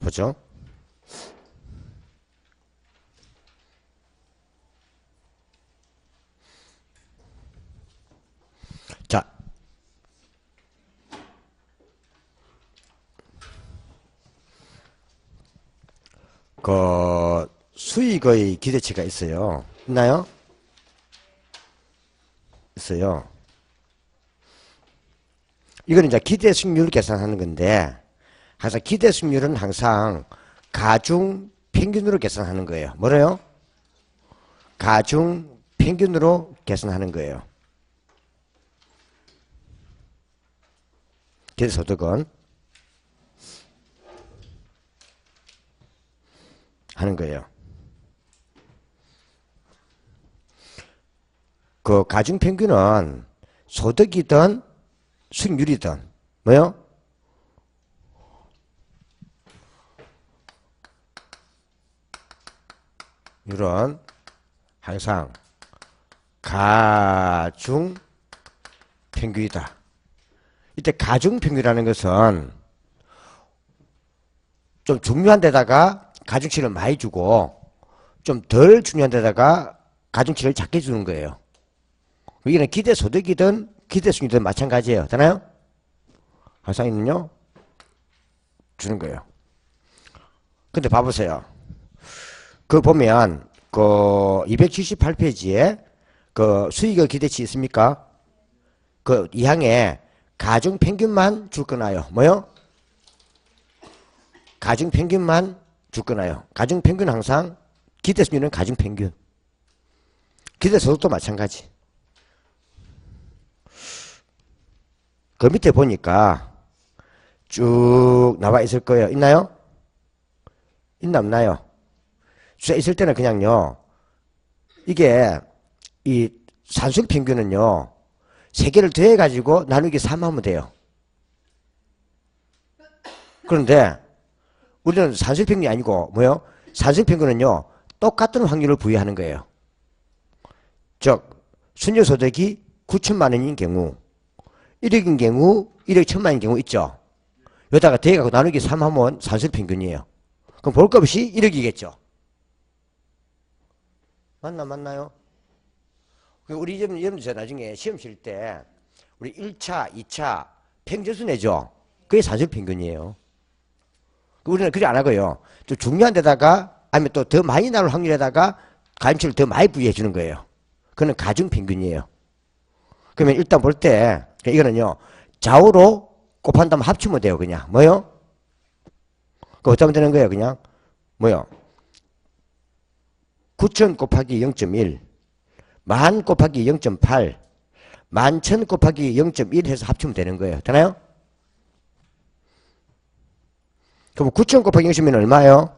보죠. 자, 그 수익의 기대치가 있어요. 있나요? 있어요. 이거는 이제 기대 수익률 계산하는 건데, 항상 기대 수익률은 항상 가중 평균으로 계산하는 거예요. 뭐래요? 가중 평균으로 계산하는 거예요. 기대소득은 하는 거예요. 그 가중평균은 소득이든 수익률이든 뭐요? 율은 항상 가중평균이다. 이때 가중평균이라는 것은 좀 중요한 데다가 가중치를 많이 주고 좀 덜 중요한 데다가 가중치를 작게 주는 거예요. 여기는 기대소득이든 기대수익이든 마찬가지예요. 되나요? 항상은요 주는 거예요. 근데 봐보세요. 그 보면 그 278페이지에 그 수익의 기대치 있습니까? 그 2항에 가중평균만 줄 거나요? 뭐요? 가중평균만 줄 거나요? 가중평균 항상 기대수익률은 가중평균. 기대소득도 마찬가지. 그 밑에 보니까 쭉 나와 있을 거예요. 있나요? 있나 없나요? 숫자 있을 때는 그냥요. 이게 이 산술 평균은요. 3개를 더해 가지고 나누기 3 하면 돼요. 그런데 우리는 산술 평균이 아니고 뭐요? 산술 평균은요. 똑같은 확률을 부여하는 거예요. 즉 순녀 소득이 9천만 원인 경우 1억인 경우 1억 1천만 원인 경우 있죠. 여기다가 더해가지고 나누기 3 하면 산술 평균이에요. 그럼 볼 것 없이 1억이겠죠. 맞나요? 우리 여러분들 나중에 시험 칠 때 우리 1차, 2차 평균수 내죠. 그게 산술 평균이에요. 우리는 그렇게 안 하고요. 좀 중요한 데다가 아니면 또 더 많이 나올 확률에다가 가중치를 더 많이 부여해 주는 거예요. 그거는 가중 평균이에요. 그러면 일단 볼 때 이거는요. 좌우로 곱한다면 합치면 돼요. 그냥 뭐요? 그 어쩌면 되는 거예요. 그냥 뭐요? 9천 곱하기 0.1 만 곱하기 0.8 11,000 곱하기 0.1 해서 합치면 되는 거예요. 되나요? 그럼 9천 곱하기 0.1은 얼마예요?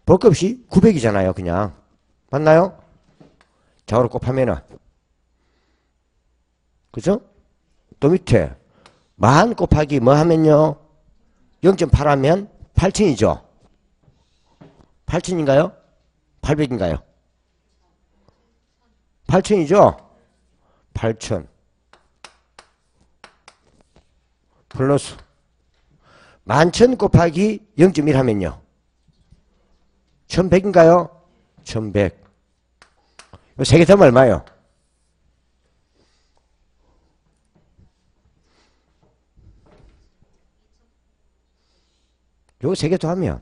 볼 것 없이 900이잖아요. 그냥 맞나요? 좌우로 곱하면은 그죠? 또 밑에 만 곱하기 뭐 하면요? 0.8 하면 8,000이죠? 8,000인가요? 800인가요? 8,000이죠? 8,000 플러스 11,000 곱하기 0.1 하면요 1,100인가요? 1,100 이 세 개 더하면 얼마예요? 요거 세 개 더하면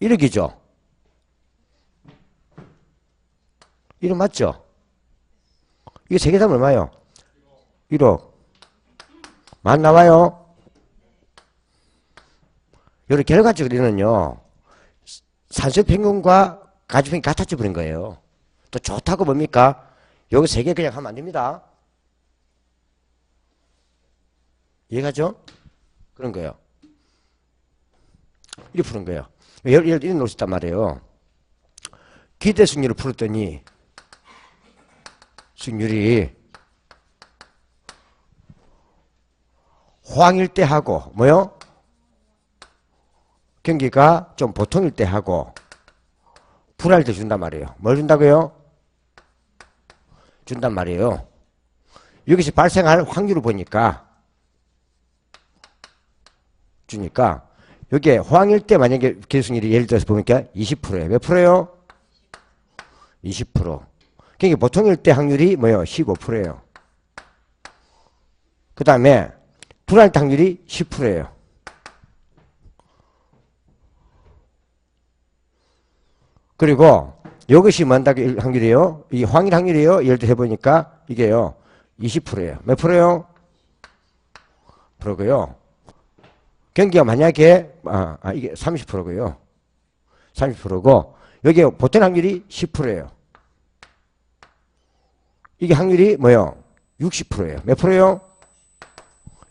1억이죠? 1억 맞죠? 이게 세 개 더하면 얼마예요? 1억 만 나와요? 요런 결과적으로는요 산술평균과 가중평균이 같아져 버린 거예요. 또 좋다고 뭡니까? 여기 세 개 그냥 하면 안 됩니다. 이해가죠? 그런 거예요. 이렇게 푸는 거예요. 예를 이렇게 놓을 수 있단 말이에요. 기대 수익률을 풀었더니 수익률이 호황일 때 하고 뭐요? 경기가 좀 보통일 때 하고 불할 때 준단 말이에요. 뭘 준다고요? 준단 말이에요. 여기서 발생할 확률을 보니까 주니까 여기에 호황일 때 만약에 기대수익률이 예를 들어서 보니까 20%예요. 몇 프로예요? 20%. 그러니까 보통일 때 확률이 뭐예요? 15%예요. 그 다음에 불안일 때 확률이 10%예요. 그리고 이것이 뭔다 확률이에요? 이 황일 확률이에요? 예를 들어 해보니까 이게요 20%예요. 몇 프로요? 프로고요. 경기가 만약에 이게 30%고요. 30%고 여기 보통 확률이 10%예요. 이게 확률이 뭐예요? 60%예요. 몇 프로요?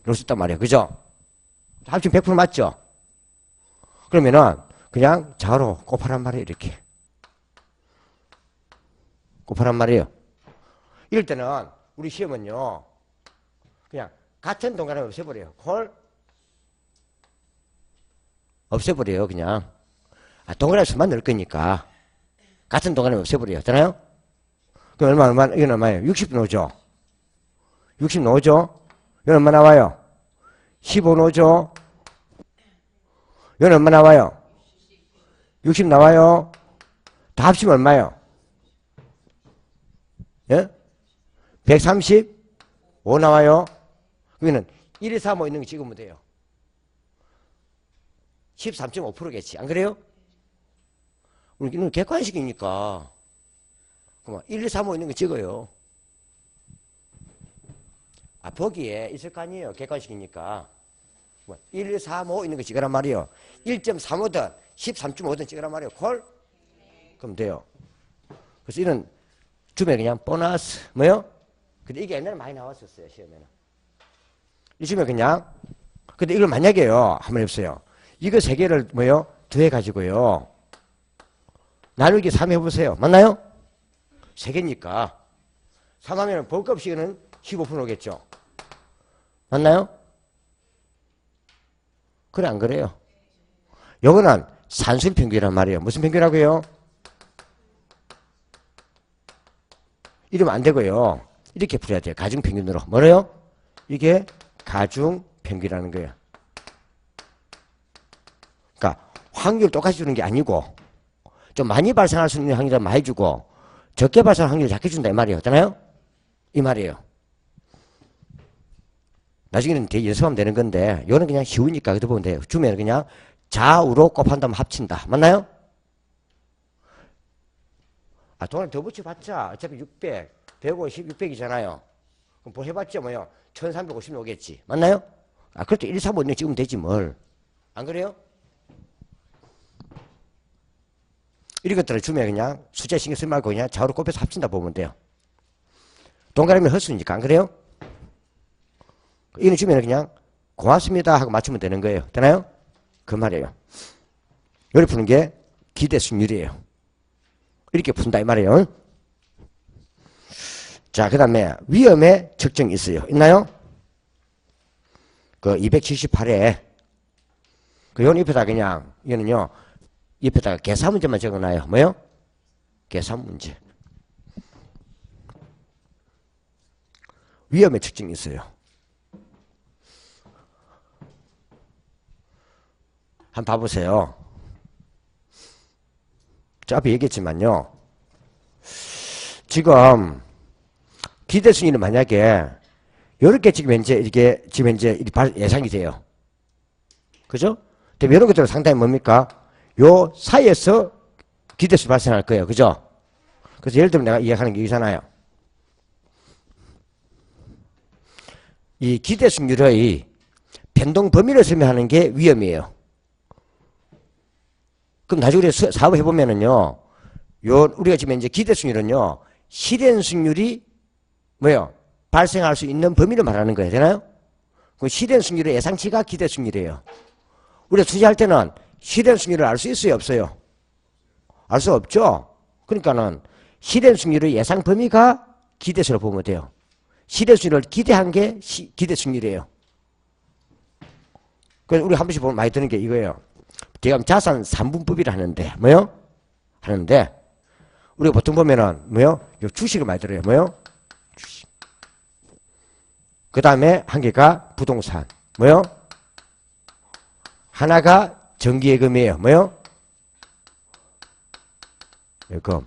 이럴 수 있단 말이에요. 그죠? 합치면 100% 맞죠? 그러면은 그냥 자로 곱하란 말이에요. 이렇게. 곱하란 말이에요. 이럴 때는 우리 시험은요. 그냥 같은 동그라미 없애버려요. 콜 없애버려요. 그냥. 동그라미 수만 넣을 거니까 같은 동그라미 없애버려요. 되나요? 그럼 얼마 이건 얼마예요? 60 나오죠? 60 나오죠? 이건 얼마 나와요? 15 나오죠? 이건 얼마 나와요? 60 나와요? 다 합치면 얼마예요? 예? 135 나와요? 그러면 1, 2, 3, 5 있는 거 찍으면 돼요. 13.5%겠지. 안 그래요? 우리는 객관식이니까. 그만 1, 2, 3, 5 있는 거 찍어요. 보기에 있을 거 아니에요. 객관식이니까. 1, 2, 3, 5 있는 거 찍으란 말이에요. 1.35든 13.5든 찍으란 말이에요. 콜? 그럼 돼요. 그래서 이런 주면 그냥 보너스 뭐요? 근데 이게 옛날에 많이 나왔었어요. 시험에는. 이 주면 그냥 근데 이걸 만약에요. 한번 해보세요. 이거 세 개를 뭐요? 더해 가지고요. 나누기 3 해보세요. 맞나요? 세 개니까 3 하면 볼값식은 15%겠죠. 맞나요? 그래 안 그래요? 요거는 산술 평균이란 말이에요. 무슨 평균이라고요? 이러면 안 되고요. 이렇게 풀어야 돼요. 가중 평균으로. 뭐래요? 이게 가중 평균이라는 거예요. 그러니까 확률 똑같이 주는 게 아니고 좀 많이 발생할 수 있는 확률을 많이 주고 적게 발생할 확률을 작게 준다 이 말이에요. 되나요? 이 말이에요. 나중에는 되게 연습하면 되는 건데 이거는 그냥 쉬우니까 그렇게 보면 돼요. 주면 그냥 좌우로 곱한다면 합친다. 맞나요? 돈을 더 붙여봤자 어차피 600, 150, 600이잖아요. 그럼 뭐 해봤자 뭐요? 1350 오겠지. 맞나요? 그래도 1, 3, 5, 6 찍으면 되지 뭘. 안 그래요? 이런 것들을 주면 그냥 숫자 신경 쓰지 말고 그냥 좌우로 곱해서 합친다 보면 돼요. 동그라미 헛수니까 안 그래요? 이거 주면 그냥 고맙습니다 하고 맞추면 되는 거예요. 되나요? 그 말이에요. 요리 푸는 게 기대 승률이에요. 이렇게 푼다 이 말이에요. 자, 그 다음에 위험의 측정이 있어요. 있나요? 그 278에 그 요 옆에다 그냥 이거는요 옆에다가 계산 문제만 적어놔요. 뭐요? 계산 문제. 위험의 측정이 있어요. 한번 봐보세요. 저 앞에 얘기했지만요. 지금 기대 순위는 만약에 이렇게 지금 현재 이게 지금 현재 예상이 돼요. 그죠? 근데 이런 것들은 상당히 뭡니까? 요 사이에서 기대수 발생할 거예요. 그죠? 그래서 예를 들면 내가 이야기하는 게 이잖아요. 이 기대수율의 변동 범위를 설명하는 게 위험이에요. 그럼 나중에 우리 사업 해보면은요, 우리가 지금 이제 기대수율은요, 실현수율이 뭐예요? 발생할 수 있는 범위를 말하는 거예요. 되나요? 그 실현수율의 예상치가 기대수율이에요. 우리가 투자할 때는 실현수율을 알 수 있어요? 없어요? 알 수 없죠? 그러니까는 실현수율의 예상 범위가 기대수를 보면 돼요. 실현수율을 기대한 게 기대수율이에요. 그래서 우리 한 번씩 보면 많이 드는 게 이거예요. 대감 자산 3분법이라 하는데, 뭐요? 하는데, 우리가 보통 보면은, 뭐요? 주식을 많이 들어요. 뭐요? 주식. 그 다음에 한 개가 부동산. 뭐요? 하나가 정기예금이에요. 뭐요? 예금.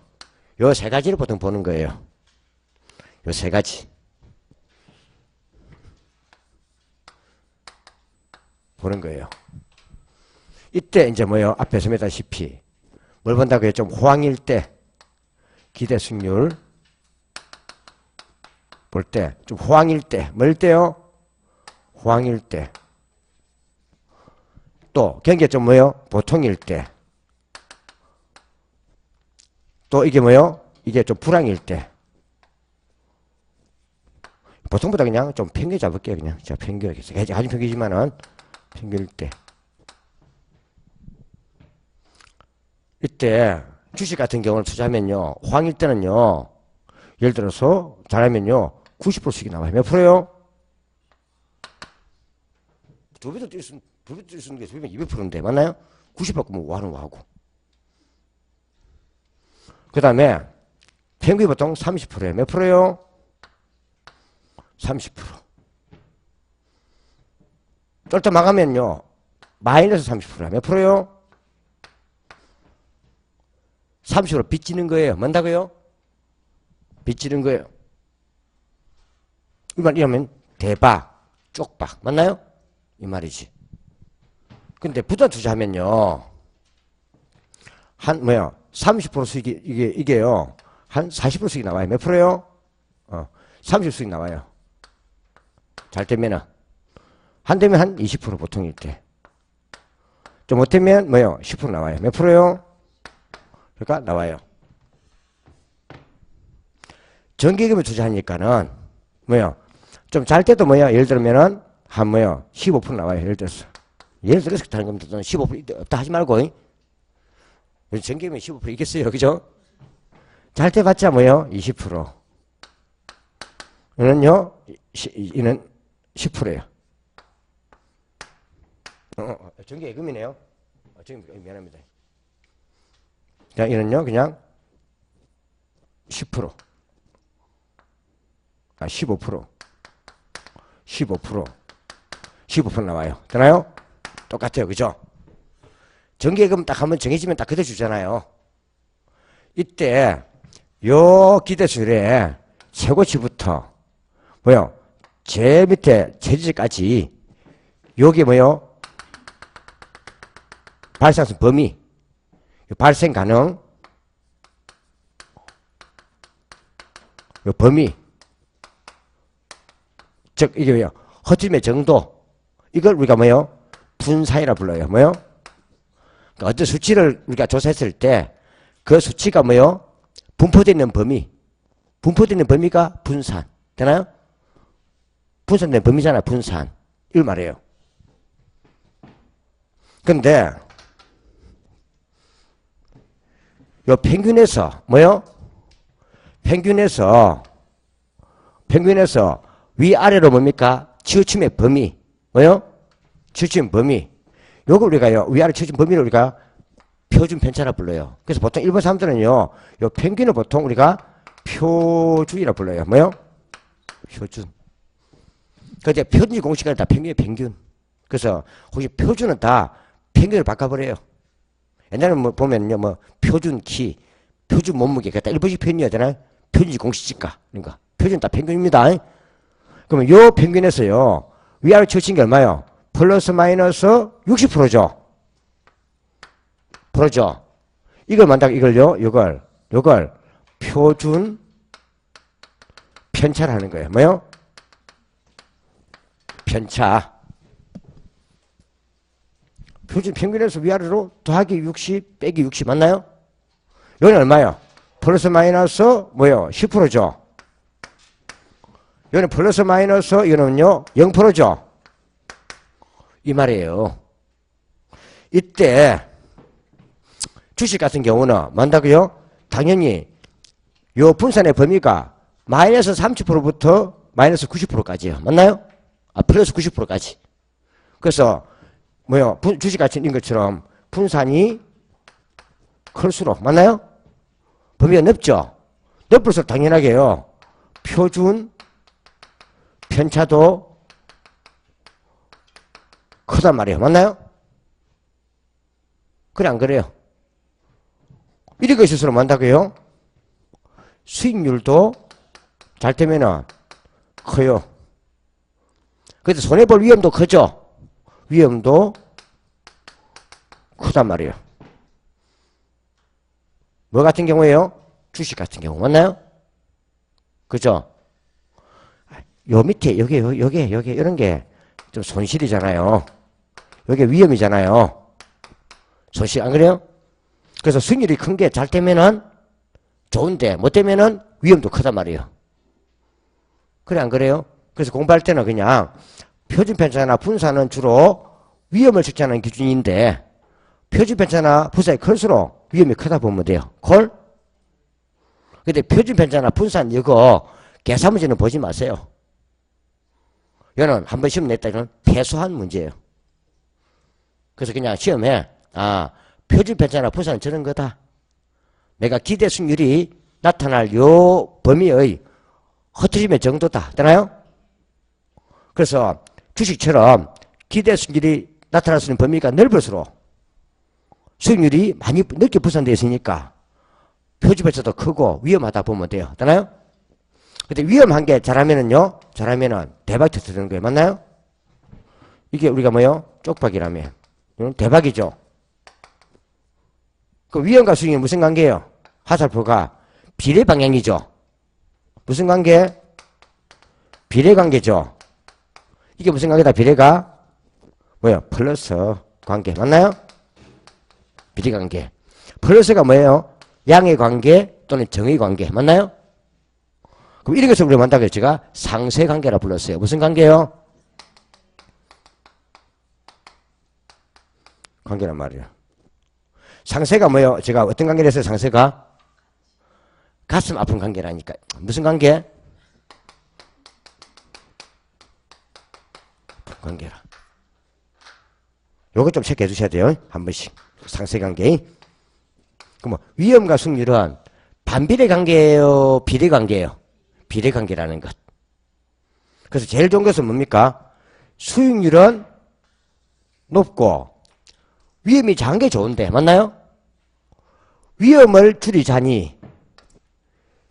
요 세 가지를 보통 보는 거예요. 요 세 가지. 보는 거예요. 이때 이제 뭐요? 앞에서 말했다시피 뭘 본다고요? 좀 호황일 때 기대 수익률 볼 때, 좀 호황일 때, 뭘 때요? 호황일 때. 또 경기가 좀 뭐요? 보통일 때. 또 이게 뭐요? 이게 좀 불황일 때. 보통보다 그냥 좀 평균 잡을게요. 그냥 자 평균 아주 평균이지만은 평균일 때. 이때 주식 같은 경우를 투자하면요, 호황일 때는요, 예를 들어서 잘하면요 90% 수익이 나와요. 몇 프로요? 두 배도 뛸 수 있는 게 200%인데 맞나요? 90 바꾸면 뭐 하는 거 하고. 그 다음에 평균이 보통 30%예요. 몇 프로요? 30%. 쫄딱 망하면요 마이너스 30%야. 몇 프로요? 30% 빚지는 거예요. 뭔다고요? 빚지는 거예요. 이러면 대박, 쪽박 맞나요? 이 말이지. 근데 부담 투자하면요 한 뭐야 30% 수익이 이게요 한 40% 수익이 나와요. 몇 프로요? 30 수익 나와요. 잘 되면은 한 되면 한 20% 보통일 때. 좀 못되면 뭐요? 10% 나와요. 몇 프로요? 그러니까 나와요. 정기예금을 투자하니까는 뭐요? 좀 잘 때도 뭐야? 예를 들면은 한 뭐요? 15% 나와요. 예를 들어서. 예를 들어서 다른 겁니다. 15% 없다 하지 말고. 정기예금이 15% 있겠어요. 그죠? 잘 때 봤자 뭐요? 20%. 이는요? 이는 10%예요. 정기예금이네요. 미안합니다. 자, 이는요, 그냥 10%. 15%. 15% 나와요. 되나요? 똑같아요. 그죠? 정기예금 딱 한번 정해지면 딱 그대 주잖아요. 이때, 요 기대수율의 최고치부터, 뭐요? 제일 밑에 최저치까지, 요게 뭐요? 발생성 범위, 발생 가능, 요 범위, 즉 이게 뭐요? 허점의 정도, 이걸 우리가 뭐요? 분사이라 불러요. 뭐요? 그러니까 어떤 수치를 우리가 조사했을 때 그 수치가 뭐요? 분포되어 있는 범위, 분포되어 있는 범위가 분산, 되나요? 분산된 범위잖아요. 분산, 이걸 말해요. 근데 요 평균에서 뭐요? 평균에서 위아래로 뭡니까? 치우침의 범위 뭐요? 치우침 범위. 요거 우리가요 위아래 치우침 범위를 우리가 표준 편차라 불러요. 그래서 보통 일본 사람들은요 요 평균을 보통 우리가 표준이라 불러요. 뭐요? 표준. 근데 표준이 공식은 다 평균의 평균. 그래서 혹시 표준은 다 평균을 바꿔버려요. 옛날에 뭐 보면요, 뭐 표준 키, 표준 몸무게, 그다 일본식 표현이어야 되나요? 표준이 공식지가, 그러니까 표준 다 평균입니다. 그러면 요 평균에서요 위아래 치우친 게 얼마요? 플러스 마이너스 60%죠. 프로죠. 이걸 만다고 이걸요, 요걸 표준 편차를 하는 거예요. 뭐요? 편차. 표준 평균에서 위아래로 더하기 60 빼기 60 맞나요? 여기는 얼마요? 플러스 마이너스 뭐요? 10%죠. 여기는 플러스 마이너스 이거는요 0%죠. 이 말이에요. 이때 주식 같은 경우는 뭔다고요? 당연히 요 분산의 범위가 마이너스 30%부터 마이너스 90%까지요. 맞나요? 플러스 90%까지. 그래서 뭐요? 주식 같이 있는 것처럼 분산이 클수록 맞나요? 범위가 넓죠? 넓을수록 당연하게요. 표준 편차도 크단 말이에요. 맞나요? 그래 안 그래요? 이렇게 있을수록 많다고요? 수익률도 잘 되면은 커요. 그래서 손해볼 위험도 크죠? 위험도 크단 말이에요. 뭐 같은 경우에요? 주식 같은 경우 맞나요? 그죠? 요 밑에 요게 이런 게 좀 손실이잖아요. 요게 위험이잖아요. 손실 안 그래요? 그래서 수익률이 큰 게 잘 되면은 좋은데 못 되면은 위험도 크단 말이에요. 그래 안 그래요? 그래서 공부할 때는 그냥 표준 편차나 분산은 주로 위험을 측정하는 기준인데 표준 편차나 분산이 클수록 위험이 크다 보면 돼요. 콜? 근데 표준 편차나 분산 이거 계산 문제는 보지 마세요. 이거는 한번 시험 냈다 이건 패소한 문제예요. 그래서 그냥 시험에 표준 편차나 분산은 저런 거다. 내가 기대 수익률이 나타날 요 범위의 흐트림의 정도다. 되나요? 그래서 주식처럼 기대 수익률이 나타날 수 있는 범위가 넓을수록 수익률이 많이 넓게 분산되어 있으니까 표준 편차도 크고 위험하다 보면 돼요. 되나요? 근데 위험한 게 잘하면은요, 잘하면은 대박 터뜨리는 거예요. 맞나요? 이게 우리가 뭐요? 쪽박이라면. 이건 대박이죠. 그 위험과 수익이 무슨 관계예요? 화살표가 비례 방향이죠. 무슨 관계? 비례 관계죠. 이게 무슨 관계다? 비례가 뭐예요? 플러스 관계. 맞나요? 비례 관계. 플러스가 뭐예요? 양의 관계 또는 정의 관계. 맞나요? 그럼 이런 것을 우리가 만다고 제가 상쇄 관계라 불렀어요. 무슨 관계요? 관계란 말이에요. 상쇄가 뭐예요? 제가 어떤 관계를 했어요? 상쇄가? 가슴 아픈 관계라니까. 무슨 관계? 관계라. 요거 좀 체크해 주셔야 돼요. 한 번씩. 상쇄 관계. 그럼 위험과 수익률은 반비례 관계예요? 비례 관계예요? 비례 관계라는 것. 그래서 제일 좋은 것은 뭡니까? 수익률은 높고 위험이 작은 게 좋은데 맞나요? 위험을 줄이자니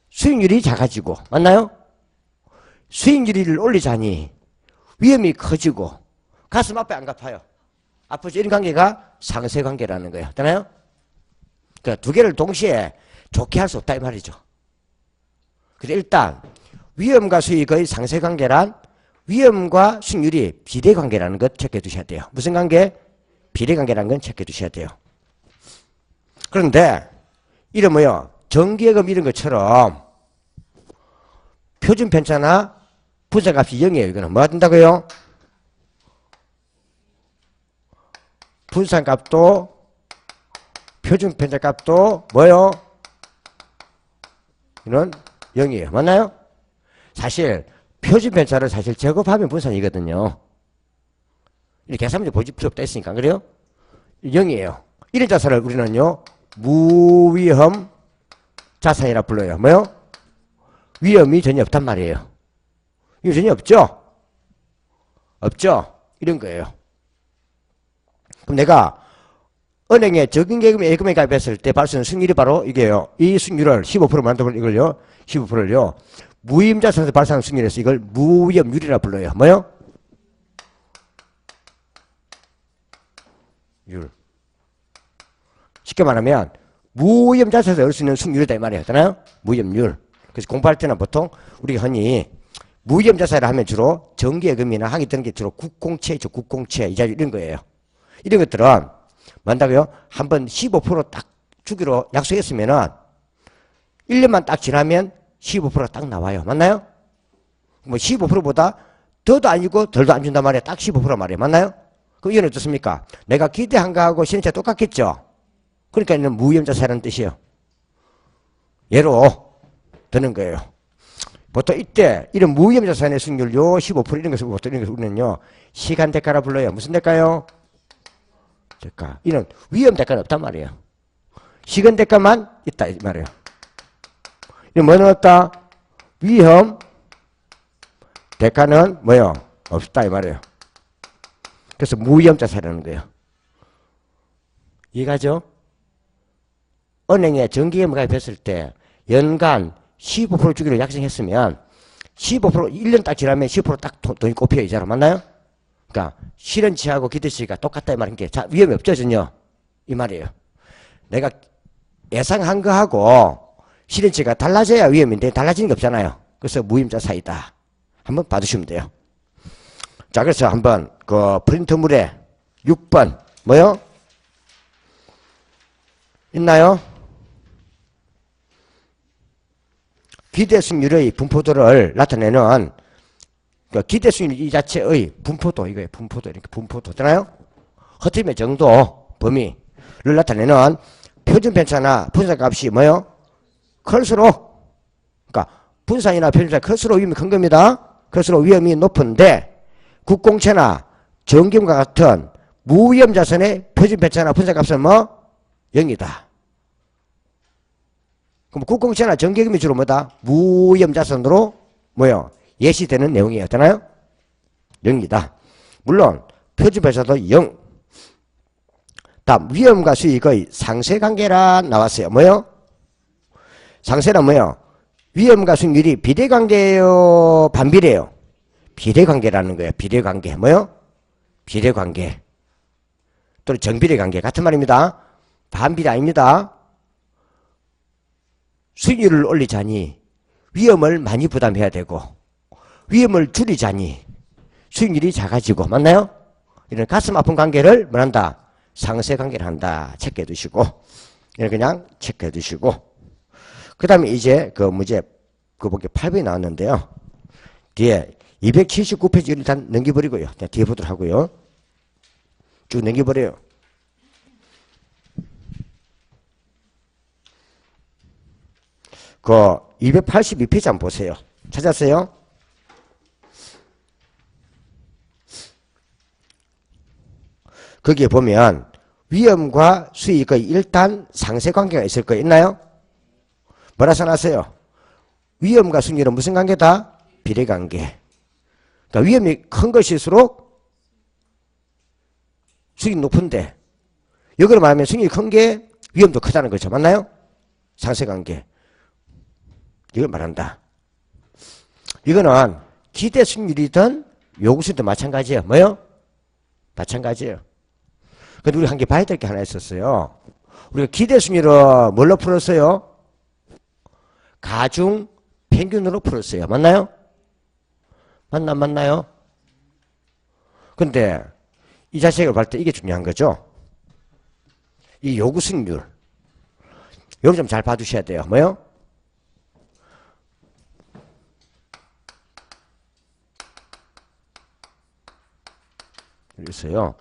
수익률이 작아지고 맞나요? 수익률을 올리자니 위험이 커지고 가슴 앞에 안 갚아요. 아프죠? 이런 관계가 상쇄 관계라는 거예요. 되나요? 그러니까 두 개를 동시에 좋게 할 수 없다 이 말이죠. 그래서 일단 위험과 수익의 상쇄 관계란 위험과 수익률이 비례 관계라는 것 체크해 두셔야 돼요. 무슨 관계? 비례 관계라는 건 체크해 두셔야 돼요. 그런데 이런 뭐요? 정기예금 이런 것처럼 표준 편차나 분산값이 0이에요. 이거는 뭐가 된다고요? 분산값도 표준 편차값도 뭐요? 이는 0이에요. 맞나요? 사실 표준 편차를 사실 제곱하면 분산이거든요. 이렇게 계산문제 보실 필요 없다 했으니까. 그래요? 0이에요. 이런 자산을 우리는요 무위험 자산이라 불러요. 뭐요? 위험이 전혀 없단 말이에요. 이거 전혀 없죠? 없죠? 이런 거예요. 그럼 내가 은행에 적응예금 예금에 가입했을 때 발생한 수익률이 바로 이게요. 이 수익률을 15% 만들면 이걸요. 15%를요. 무위험자산에서 발생하는 수익률에서 이걸 무위험률이라 불러요. 뭐요? 율. 쉽게 말하면 무위험자산에서 얻을 수 있는 수익률이다 이 말이에요. 되나요? 무위험률. 그래서 공부할 때는 보통 우리가 흔히 무위험자산이라 하면 주로 정기예금이나 하기 뜨는 게 주로 국공채, 국공채, 이자 이런 거예요. 이런 것들은 뭔다고요? 한번 15%딱 주기로 약속했으면은 1년만 딱 지나면 15%가 딱 나와요. 맞나요? 뭐 15%보다 더도 아니고 덜도 안 준단 말이에요. 딱 15% 말이에요. 맞나요? 그럼 이건 어떻습니까? 내가 기대한 거하고 실현치가 똑같겠죠? 그러니까 이는 무위험자산이라는 뜻이에요. 예로 드는 거예요. 보통 이때 이런 무위험자산의 수익률요 15% 이런 것을 보통 이런 것을 우리는요 시간 대가라 불러요. 무슨 대가요? 대가. 이는 위험 대가는 없단 말이에요. 시간 대가만 있다 이 말이에요. 이건 뭐 넣었다? 위험 대가는 뭐요? 없다 이 말이에요. 그래서 무위험자산이라는 거예요. 이해가죠? 은행에 정기예금 가입했을 때 연간 15% 주기로 약정했으면 15% 1년 딱 지나면 10%딱 돈이 꼽혀요. 이자로 맞나요? 그러니까 실현치하고 기대치가 똑같다 이 말인 게 자, 위험이 없죠 전혀 이 말이에요. 내가 예상한 거하고 실현치가 달라져야 위험인데 달라지는 게 없잖아요. 그래서 무임자 사이다. 한번 봐주시면 돼요. 자, 그래서 한번 그 프린터물에 6번 뭐요? 있나요? 기대수익률의 분포도를 나타내는 그 기대수익률 이 자체의 분포도 이거예요. 분포도 이렇게 분포도 되나요? 허점의 정도 범위를 나타내는 표준 편차나 분산값이 뭐요? 클수록 그러니까 분산이나 편차 클수록 위험이 큰 겁니다. 클수록 위험이 높은데 국공채나 정기금과 같은 무위험 자산의 표준 편차나 분산값은 뭐? 0이다. 그럼 국공채나 정기금이 주로 뭐다? 무위험 자산으로 뭐요? 예시되는 내용이었잖아요. 0이다. 물론 표준 편차도 0. 다음 위험과 수익의 상쇄관계라 나왔어요. 뭐요? 상쇄는 뭐요? 위험과 수익률이 비례관계예요? 반비례예요? 비례관계라는 거예요. 비례관계. 뭐요? 비례관계. 또는 정비례관계. 같은 말입니다. 반비례 아닙니다. 수익률을 올리자니 위험을 많이 부담해야 되고 위험을 줄이자니 수익률이 작아지고 맞나요? 이런 가슴 아픈 관계를 뭐한다? 상쇄관계를 한다. 체크해 두시고 이런 그냥 체크해 두시고 그 다음에 이제 그 문제 그 보기 8번이 나왔는데요. 뒤에 279페이지 일단 넘겨버리고요. 뒤에 보도록 하고요. 쭉 넘겨버려요. 그 282페이지 한번 보세요. 찾았어요? 거기에 보면 위험과 수익의 일단 상쇄관계가 있을 거 있나요? 뭐라 써놨어요? 위험과 수익률은 무슨 관계다? 비례관계. 그러니까 위험이 큰 것일수록 수익이 높은데 여기로 말하면 수익이 큰 게 위험도 크다는 거죠. 맞나요? 상쇄관계. 이걸 말한다. 이거는 기대 수익률이든 요구 수익도 마찬가지예요. 뭐요? 마찬가지예요. 근데 우리 한 개 봐야 될 게 하나 있었어요. 우리가 기대 수익률을 뭘로 풀었어요? 가중 평균으로 풀었어요. 맞나요? 맞나요? 근데 이 자식을 볼 때 이게 중요한 거죠. 이 요구 수익률. 여기 좀 잘 봐주셔야 돼요. 뭐요? 여기 있어요.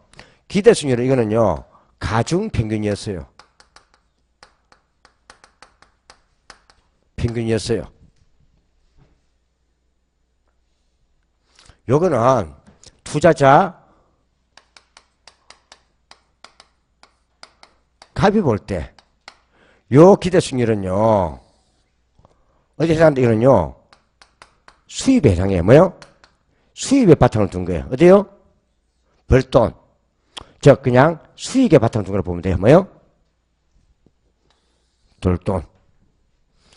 기대 수익률은 이거는요. 가중 평균이었어요. 평균이었어요. 요거는 투자자 갑이 볼 때 요 기대 수익률은요. 어디에 해당하는데 이거는요. 수입에 해당해요. 뭐요? 수입에 바탕을 둔 거예요. 어디요? 벌돈. 즉 그냥 수익에 바탕을 둔 거라고 보면 돼요. 뭐요? 돌돈.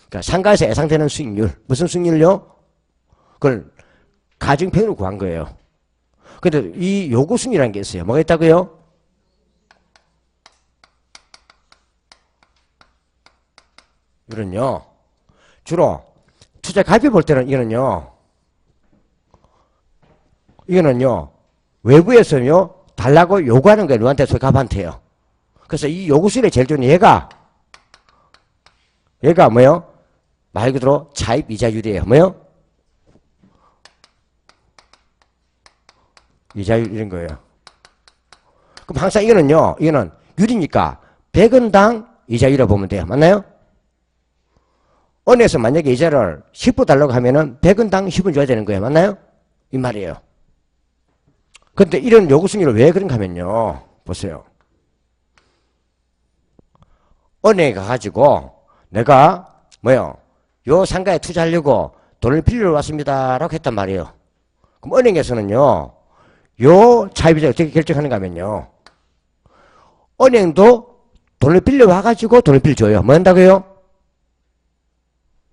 그러니까 상가에서 예상되는 수익률. 무슨 수익률요? 그걸 가중평으로 구한 거예요. 근데 이 요구 수익이라는 게 있어요. 뭐가 있다고요? 이거는요. 주로 투자 가입해 볼 때는 이거는요. 외부에서요. 달라고 요구하는 거예요. 누구한테? 소갑한테요. 그래서 이 요구 수익에 제일 좋은 얘가 뭐요? 말 그대로 차입 이자율이에요. 뭐요? 이자율 이런 거예요. 그럼 항상 이거는 유리니까 100원당 이자율이라고 보면 돼요. 맞나요? 은행에서 만약에 이자를 10% 달라고 하면은 100원당 10원 줘야 되는 거예요. 맞나요? 이 말이에요. 근데 이런 요구 수익률을 왜 그런가 하면요. 보세요. 은행에 가가지고 내가 뭐요? 요 상가에 투자하려고 돈을 빌리러 왔습니다. 라고 했단 말이에요. 그럼 은행에서는요. 요 차입이자 어떻게 결정하는가 하면요. 은행도 돈을 빌려와가지고 돈을 빌려줘요. 뭐 한다고요?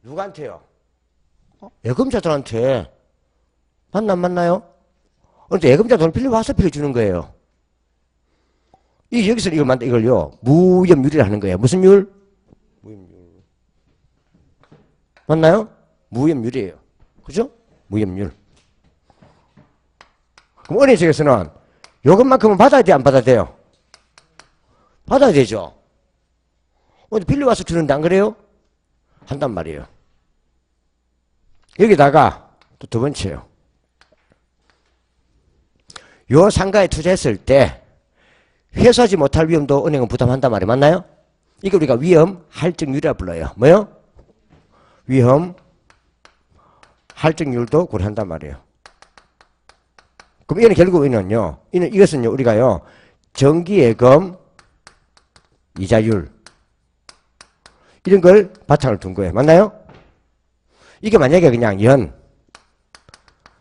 누구한테요? 예금자들한테. 맞나 안 맞나요? 그런데 예금자 돈을 빌려와서 빌려주는 거예요. 여기서 이걸요, 무위험률이라 하는 거예요. 무슨 율? 무위험률. 맞나요? 무위험률이에요. 그죠? 무위험률. 그럼 은행 쪽에서는 요것만큼은 받아야 돼, 안 받아야 돼요? 받아야 되죠. 어디 빌려와서 주는데 안 그래요? 한단 말이에요. 여기다가 또 두 번째요. 요 상가에 투자했을 때 회수하지 못할 위험도 은행은 부담한단 말이에요. 맞나요? 이거 우리가 위험 할증률이라 불러요. 뭐요? 위험 할증률도 고려한단 말이에요. 그럼 이거는 결국은요, 이것은요, 우리가요, 정기예금 이자율 이런 걸 바탕을 둔 거예요. 맞나요? 이게 만약에 그냥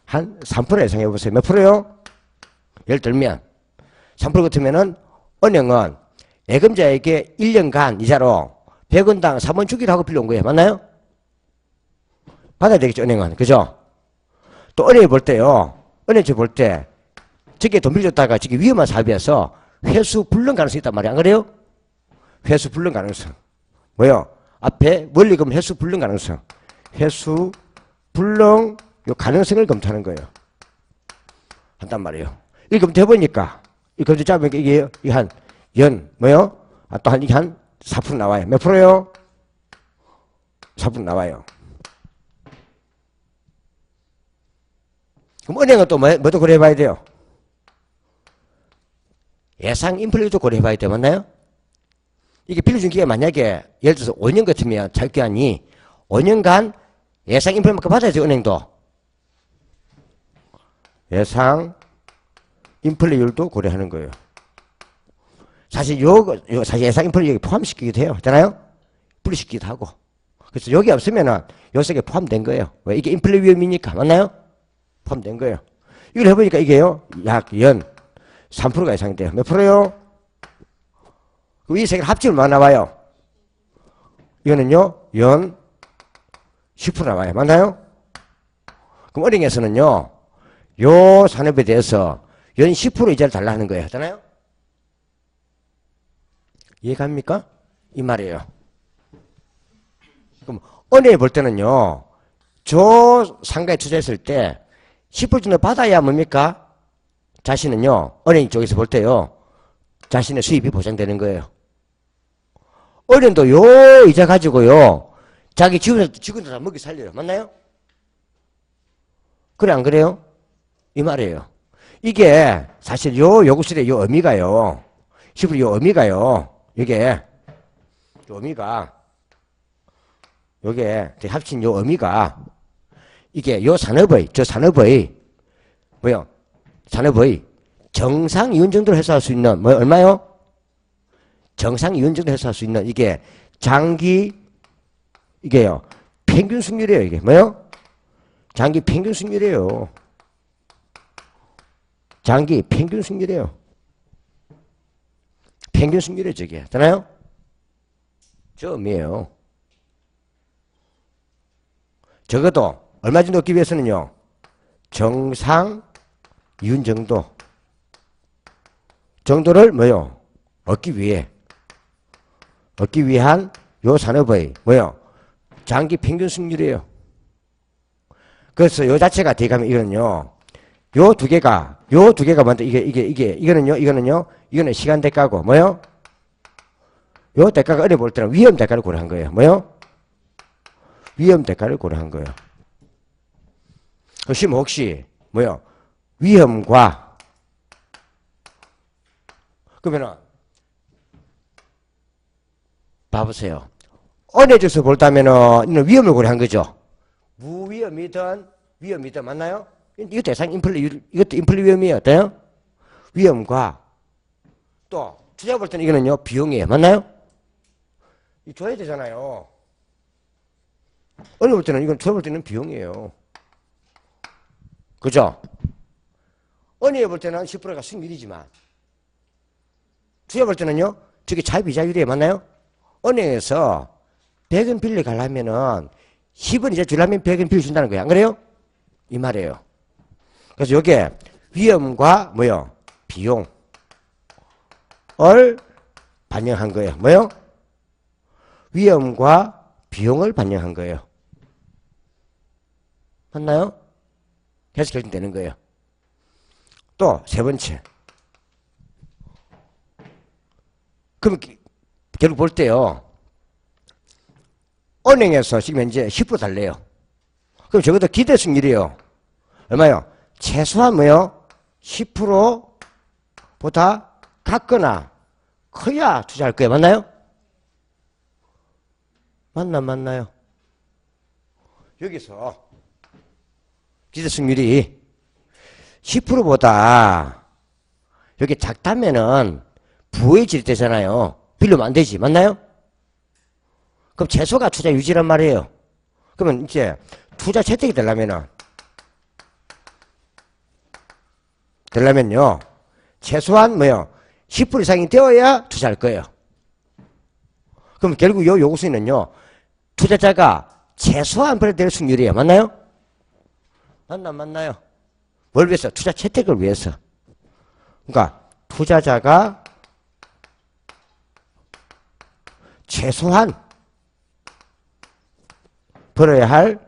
한 3% 예상해 보세요. 몇 프로요? 예를 들면 3% 같으면은 은행은 예금자에게 1년간 이자로 100원당 3원 주기로 하고 빌려온 거예요. 맞나요? 받아야 되겠죠, 은행은. 그죠? 또 은행이 볼 때요, 은행이 볼 때 저게 돈 빌려줬다가 저게 위험한 사업이어서 회수 불능 가능성이 있단 말이야. 안 그래요? 회수 불능 가능성. 뭐요? 앞에 원리금 회수 불능 가능성. 회수 불능 요 가능성을 검토하는 거예요. 한단 말이에요. 이거 검토해보니까, 이 검토 잡으니까 이게 뭐요? 또 이게 한 4% 나와요. 몇 프로요? 4% 나와요. 그럼 은행은 또 뭐도 고려해봐야 돼요? 예상 인플레도 고려해봐야 돼. 맞나요? 이게 빌려준 기간 만약에 예를 들어서 5년 같으면 자격기한이 5년간 예상 인플레만큼 받아야죠. 은행도. 예상 인플레율도 고려하는 거예요. 사실 사실 예상 인플레 여기 포함시키기도 해요. 있잖아요? 분리시키기도 하고. 그래서 여기 없으면은 요색에 포함된 거예요. 왜? 이게 인플레 위험이니까. 맞나요? 포함된 거예요. 이걸 해보니까 이게요, 약 3%가 예상돼요. 몇 프로요? 그럼 이 세 개를 합치면 얼마 나와요? 이거는요, 10% 나와요. 맞나요? 그럼 은행에서는요, 요 산업에 대해서 10% 이자를 달라 하는 거예요. 하잖아요? 이해갑니까? 이 말이에요. 그럼 은행에 볼 때는요, 저 상가에 투자했을 때 10% 정도 받아야 뭡니까? 자신은요, 은행 쪽에서 볼 때요, 자신의 수입이 보장되는 거예요. 은행도 요 이자 가지고요, 자기 직원들 다 먹이 살려요. 맞나요? 그래, 안 그래요? 이 말이에요. 이게 사실 요 요구설의 요 의미가요, 10%요 의미가요, 이게, 요 의미가, 요게 합친 요 의미가, 이게 요 산업의, 뭐요? 산업의 정상 이윤 정도로 해소할 수 있는, 얼마요? 정상 이윤 정도 해소할 수 있는, 이게 이게요, 평균 승률이에요, 이게. 뭐요? 장기 평균 승률이에요. 장기 평균 승률이에요. 평균 승률이에요, 저게. 있잖아요? 저 의미예요. 적어도 얼마 정도 얻기 위해서는요, 정상 이윤 정도를 뭐요? 얻기 위한 요 산업의 장기 평균 승률이에요. 그래서 요 자체가 어떻게 가면 이거는요, 요 두 개가 먼저 이거는 시간 대가고, 요 대가가 어려 볼 때는 위험 대가를 고려한 거예요. 위험 대가를 고려한 거예요. 혹시 위험과, 그러면은 봐보세요. 은행에서 볼다면은 위험을 고려한 거죠. 무위험이든 위험이든. 맞나요? 이것도 대상 이것도 인플레 위험이에요. 어때요? 위험과 또 투자 볼 때는 이거는요, 비용이에요. 맞나요? 이 줘야 되잖아요. 은행 볼 때는 이건 투자 볼 때는 비용이에요. 그죠? 은행에 볼 때는 10%가 수익률이지만 투자 볼 때는요, 저게 자유비자율이에요. 맞나요? 은행에서 100원 빌려 가려면은 10원 이자 주려면 100원 빌려 준다는 거야. 안 그래요? 이 말이에요. 그래서 요게 위험과 뭐요? 비용을 반영한 거예요. 뭐요? 위험과 비용을 반영한 거예요. 맞나요? 그래서 결정되는 거예요. 또 세 번째. 그럼 결국 볼 때요. 은행에서 지금 현재 10% 달래요. 그럼 적어도 기대 수익률이에요. 얼마요? 최소한 뭐요? 10%보다 같거나 커야 투자할 거예요. 맞나요? 맞나요? 여기서 기대 수익률이 10%보다 여기 작다면은 부해질 때잖아요. 빌리면 안 되지. 맞나요? 그럼 최소가 투자 유지란 말이에요. 그러면 이제 투자 채택이 되려면요. 최소한 뭐요? 10% 이상이 되어야 투자할 거예요. 그럼 결국 요 요구수는요. 투자자가 최소한 벌어야 될 수익률이에요. 맞나요? 맞나요? 뭘 위해서? 투자 채택을 위해서. 그러니까 투자자가 최소한 벌어야 할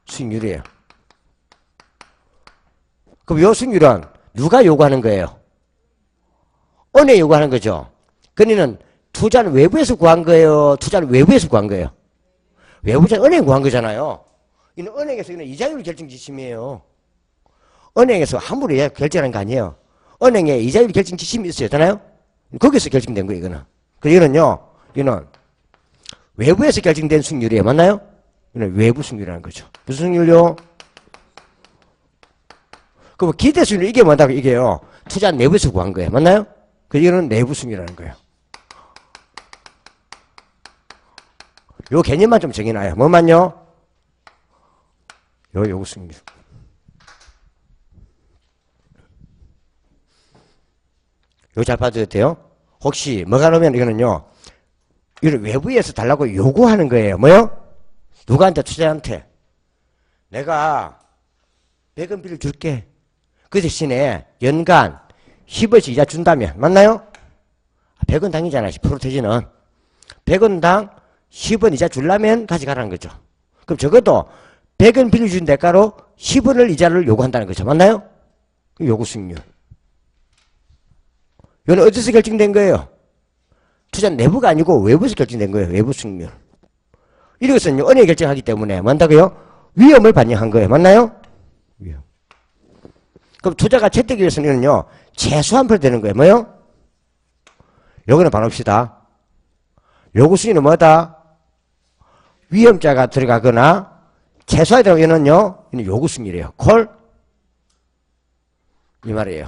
수익률이에요. 그럼 요 수익률은 누가 요구하는 거예요? 은행이 요구하는 거죠. 그러니까 투자는 외부에서 구한 거예요? 투자는 외부에서 구한 거예요? 외부자는 은행이 구한 거잖아요. 이는 은행에서 이는 이자율 결정 지침이에요. 은행에서 함부로 결정하는 거 아니에요. 은행에 이자율 결정 지침이 있어야 되나요? 거기서 결정된 거예요, 이거는. 이거는요, 이거는 외부에서 결정된 수익률이에요. 맞나요? 이거는 외부 수익률이라는 거죠. 무슨 수익률요? 그럼 기대 수익률 이게 뭐다? 이게요. 투자 내부에서 구한 거예요. 맞나요? 이거는 내부 수익률이라는 거예요. 요 개념만 좀 정해놔요. 뭐만요? 요구 수익률. 요 잘 봐줘야 돼요. 혹시 뭐가 나오면 이거는요. 이걸 외부에서 달라고 요구하는 거예요. 뭐요? 누구한테? 투자자한테. 내가 100원 빌려 줄게. 그 대신에 연간 10원씩 이자 준다면. 맞나요? 100원 당이잖아. 10% 퇴지는. 100원당 10원 이자 주려면 가져가라는 거죠. 그럼 적어도 100원 빌려준 대가로 10원을 이자를 요구한다는 거죠. 맞나요? 요구 수익률. 이건 어디서 결정된 거예요? 투자 내부가 아니고 외부에서 결정된 거예요. 외부 수익률. 이것은 은행이 결정하기 때문에 뭔다고요? 위험을 반영한 거예요. 맞나요? 위험. 그럼 투자가 채택이 위해서는요. 최소한 % 되는 거예요. 뭐요? 요거는 봐놓읍시다. 요구 수익률은 뭐다? 위험자가 들어가거나 최소화에 들어가면요. 이는 요구 수익률이에요. 콜? 이 말이에요.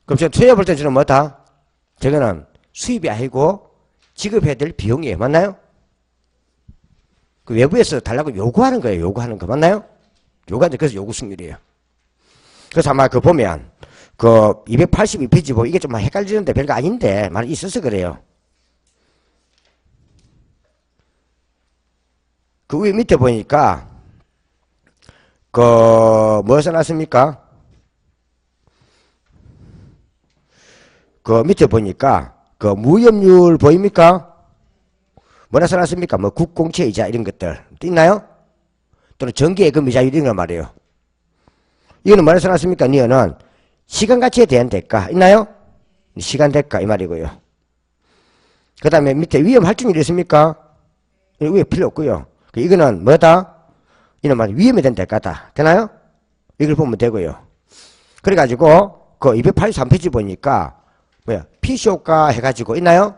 그럼 제가 투자해 볼 때 저는 뭐다? 저거는 수입이 아니고 지급해야 될 비용이에요. 맞나요? 그 외부에서 달라고 요구하는 거예요. 요구하는 거. 맞나요? 요구하는 그래서 요구 수익률이에요. 그래서 아마 그 보면 그 282페이지 보고 이게 좀 헷갈리는데 별거 아닌데 말이 있어서 그래요. 그 위에 밑에 보니까 그 뭐 써놨습니까? 그 밑에 보니까 그 무이업률 보입니까? 뭐라 써놨습니까? 뭐 국공채 이자 이런 것들 있나요? 또는 정기예금 이자 이런 거 말이에요. 이거는 뭐라 써놨습니까? 이거는 시간 가치에 대한 대가 있나요? 시간 대가 이 말이고요. 그 다음에 밑에 위험 할증률이 있습니까? 위에 필요 없고요. 이거는 뭐다? 이는 말 위험에 대한 대가다. 되나요? 이걸 보면 되고요. 그래가지고 그 283페이지 보니까 뭐야? PC효과 해가지고 있나요?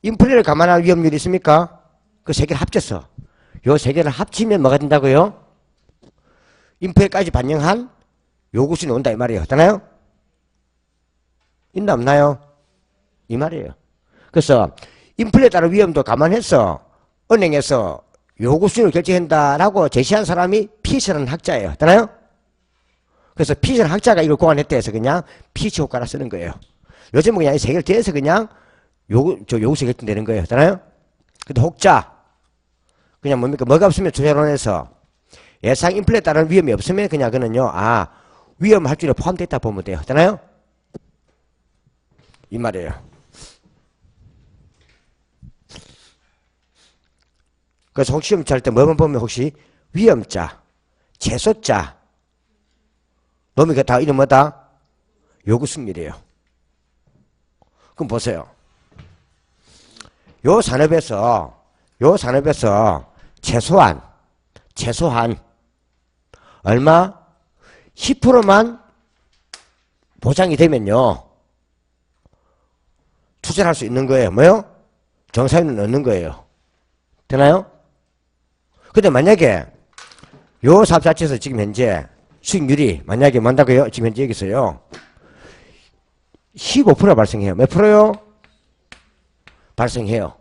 인플레를 감안할 위험률이 있습니까? 그 세 개를 합쳐서 요 세 개를 합치면 뭐가 된다고요? 인플레까지 반영한 요구수준이 온다 이 말이에요. 되나요? 있나 없나요? 이 말이에요. 그래서 인플레에 따른 위험도 감안해서 은행에서 요구순위를 결정한다라고 제시한 사람이 피셔라는 학자예요. 되나요? 그래서 피셔라는 학자가 이걸 고안했다 해서 그냥 피치 효과라 쓰는 거예요. 요즘은 그냥 해결돼서 그냥 요구수 결정되는 거예요. 되나요? 근데 혹자 그냥 뭡니까? 뭐가 없으면 조사론에서 예상 인플레에 따른 위험이 없으면 그냥 그는요, 위험 할줄에 포함되어 있다 보면 돼요. 되나요? 이 말이에요. 그래서 혹시 시험 잘 때 뭐만 보면 혹시 위험자, 최소자, 놈이 다 이름 뭐다? 요구승률이에요. 그럼 보세요. 요 산업에서 최소한 얼마? 10%만 보장이 되면요. 투자를 할 수 있는 거예요. 뭐요? 정상인은 넣는 거예요. 되나요? 근데 만약에 요 사업 자체에서 지금 현재 수익률이 만약에 뭔다고요? 지금 현재 여기서요. 15% 발생해요. 몇 프로요? 발생해요.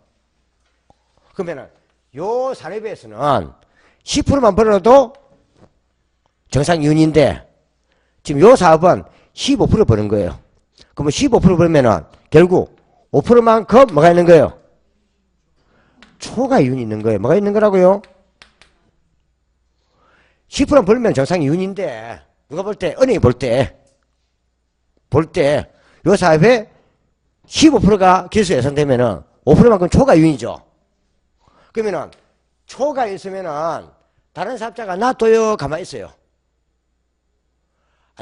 그러면은 요 산업에서는 10%만 벌어도 정상이윤인데 지금 요 사업은 15% 버는 거예요. 그러면 15% 벌면은 결국 5%만큼 뭐가 있는 거예요? 초과이윤이 있는 거예요. 뭐가 있는 거라고요? 10% 벌면 정상이윤인데 누가 볼 때? 은행이 볼 때 요 사업에 15%가 기술 예상되면은 5%만큼 초과이윤이죠. 그러면은 초과이윤 있으면은 다른 사업자가 놔둬요? 가만히 있어요?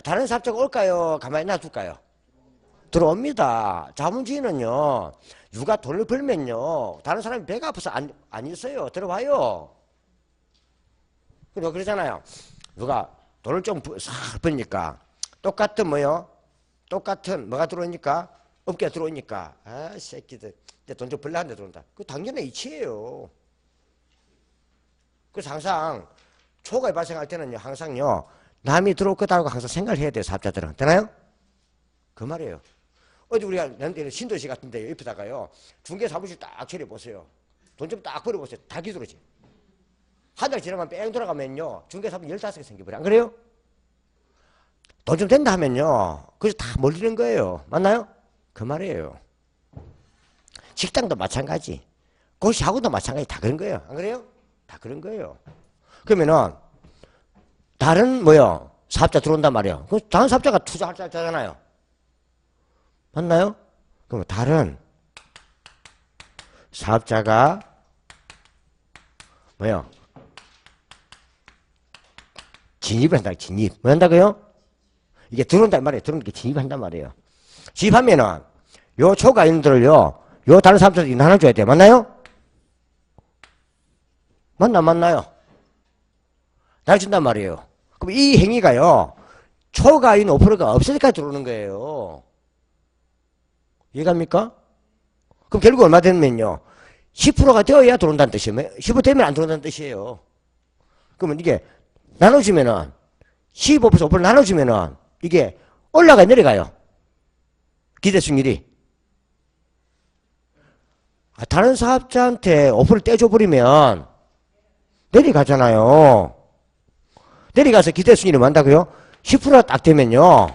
다른 사업자가 올까요? 가만히 놔둘까요? 들어옵니다. 자본주의는요, 누가 돈을 벌면요, 다른 사람이 배가 아파서 안 있어요. 들어와요. 그러잖아요. 누가 돈을 좀 싹 버니까 똑같은 뭐요? 똑같은 뭐가 들어오니까? 업계가 들어오니까 새끼들 내 돈 좀 벌려 하는데 들어온다. 그 당연히 이치예요. 그래서 항상 초과이 발생할 때는요, 항상요, 남이 들어올 거다라고 항상 생각을 해야 돼요. 사업자들은. 되나요? 그 말이에요. 어디 우리가 신도시 같은 데 옆에다가요, 중개사무실 딱 차려보세요. 돈 좀 딱 벌어보세요. 다 기술이지. 한 달 지나면 뺑 돌아가면요, 중개사무실 15개 생겨버려. 안 그래요? 돈 좀 된다 하면요, 그래서 다 몰리는 거예요. 맞나요? 그 말이에요. 식당도 마찬가지. 고시학원도 마찬가지. 다 그런 거예요. 안 그래요? 다 그런 거예요. 그러면은 다른 뭐요? 사업자 들어온단 말이에요. 그 다른 사업자가 투자할 자잖아요. 맞나요? 그럼 다른 사업자가 뭐요? 진입을 한다. 진입. 뭐 한다고요? 이게 들어온단 말이에요. 들어오는 게 진입한단 말이에요. 진입하면은 요 초과인들을요, 요 다른 사업자들이 나눠줘야 돼. 맞나요? 맞나요? 나눠준단 말이에요. 그럼 이 행위가요, 초과인 5%가 없을 때까지 들어오는 거예요. 이해갑니까? 그럼 결국 얼마 되면요, 10%가 되어야 들어온다는 뜻이에요. 10% 되면 안 들어온다는 뜻이에요. 그러면 이게 나눠주면은 15% 5% 나눠주면은 이게 올라가요, 내려가요? 기대 수익률이. 다른 사업자한테 5% 떼줘버리면 내려가잖아요. 내려가서 기대 수익률이 많다고요? 10%가 딱 되면요,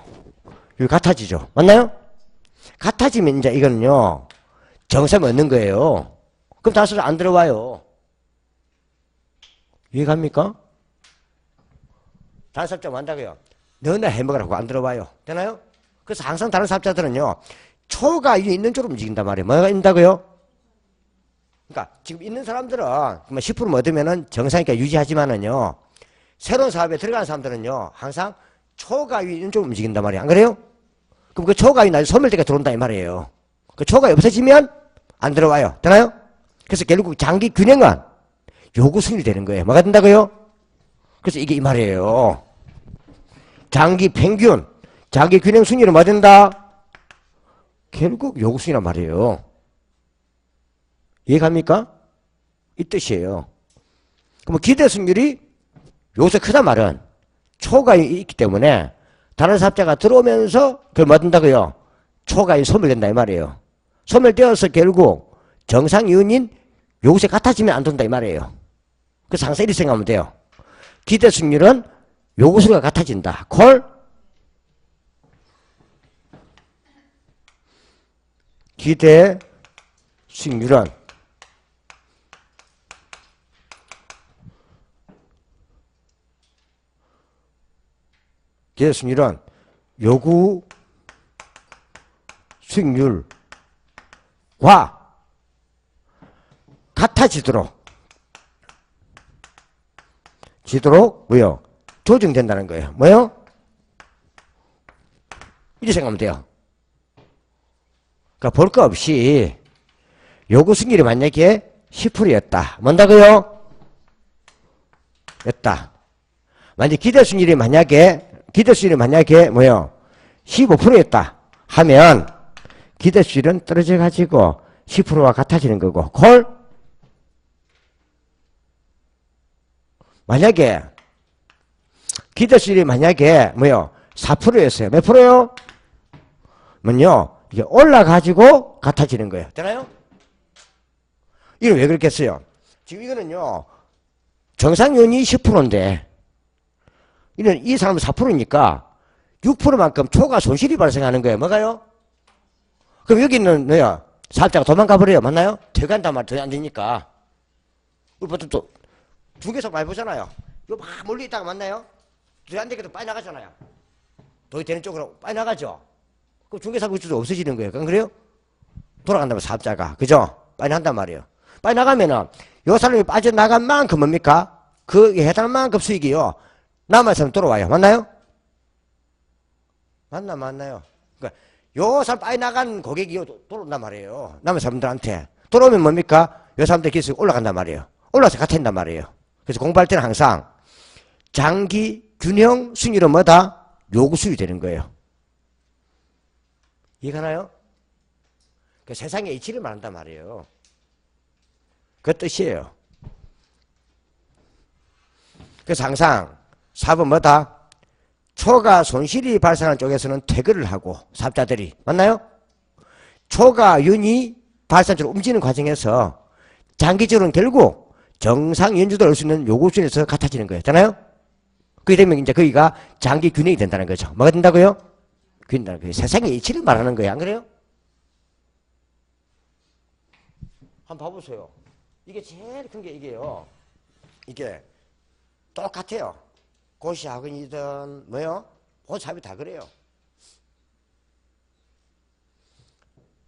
이거 같아지죠. 맞나요? 같아지면 이제 이거는요, 정상을 얻는 거예요. 그럼 다시 안 들어와요. 이해갑니까? 다른 사업자 많다고요? 너나 해먹으라고 안 들어와요. 되나요? 그래서 항상 다른 사업자들은요, 초과이윤이 있는 쪽으로 움직인단 말이에요. 뭐가 있다고요? 그러니까 지금 있는 사람들은 10% 얻으면은 정상이니까 유지하지만은요, 새로운 사업에 들어가는 사람들은요, 항상 초과이윤이 있는 쪽으로 움직인단 말이에요. 안 그래요? 그럼 그 초과이윤이 나중에 소멸되게 들어온다 이 말이에요. 그 초과이 없어지면 안 들어와요. 되나요? 그래서 결국 장기 균형은 요구 승률이 되는 거예요. 뭐가 된다고요? 그래서 이게 이 말이에요. 장기 평균, 장기 균형 승률은 뭐 된다? 결국 요구 승률이란 말이에요. 이해갑니까? 이 뜻이에요. 그럼 기대 승률이 요새 크단 말은 초과이 있기 때문에 다른 사업자가 들어오면서 그걸 뭐 된다고요? 초과이 소멸된다 이 말이에요. 소멸되어서 결국 정상이윤인 요새 같아지면 안 된다 이 말이에요. 그래서 항상 이렇게 생각하면 돼요. 기대 수익률은 요구수가 같아진다. 콜? 기대 수익률은 기대 수익률은 요구 수익률과 같아지도록 뭐요? 조정된다는 거예요. 뭐요? 이렇게 생각하면 돼요. 그러니까 볼 거 없이 요구 수익률이 만약에 10%였다. 뭔다고요? 였다. 만약 기대 수익률이 만약에 뭐요? 15%였다 하면 기대 수익률은 떨어져 가지고 10%와 같아지는 거고. 콜? 만약에 기대 수익률이 만약에 뭐요? 4%였어요. 몇 프로요? 면요. 이게 올라가지고 같아지는 거예요. 되나요? 이건 왜 그렇겠어요? 지금 이거는요. 정상윤이 10%인데 이 사람은 4%니까 6%만큼 초과 손실이 발생하는 거예요. 뭐가요? 그럼 여기는 뭐야? 사업자가 도망가 버려요. 맞나요? 퇴근한단 말 더 안 되니까. 우리 보통 또 중개사 많이 보잖아요. 이거 막 멀리 있다가 만나요? 더 안 되게 또 빨리 나가잖아요. 돈이 되는 쪽으로 빨리 나가죠. 그럼 중개사 구조도 없어지는 거예요. 그래요? 돌아간다면 사업자가. 그죠? 빨리 한단 말이에요. 빨리 나가면은 요 사람이 빠져나간 만큼 뭡니까? 그 해당한 만큼 수익이요. 남아서 돌아와요. 맞나요? 맞나요? 그러니까 요 사람 빨리 나간 고객이 돌아온단 말이에요. 남은 사람들한테. 돌아오면 뭡니까? 요 사람들 기술이 올라간단 말이에요. 올라서 같아진단 말이에요. 그래서 공부할 때는 항상 장기 균형 수익률은 뭐다? 요구 수익이 되는 거예요. 이해가나요? 그 세상의 이치를 말한단 말이에요. 그 뜻이에요. 그래서 항상 사업은 뭐다? 초과 손실이 발생하는 쪽에서는 퇴근을 하고 사업자들이 맞나요? 초과 윤이 발생 쪽으로 움직이는 과정에서 장기적으로는 결국 정상 연주도 올 수 있는 요구 수준에서 같아지는 거예요. 되나요? 그게 되면 이제 거기가 장기 균형이 된다는 거죠. 뭐가 된다고요? 균형이라는 거예요. 세상의 이치를 말하는 거예요. 안 그래요? 한번 봐보세요. 이게 제일 큰 게 이게요. 이게 똑같아요. 고시 학원이든 뭐요? 고사업이 다 그래요.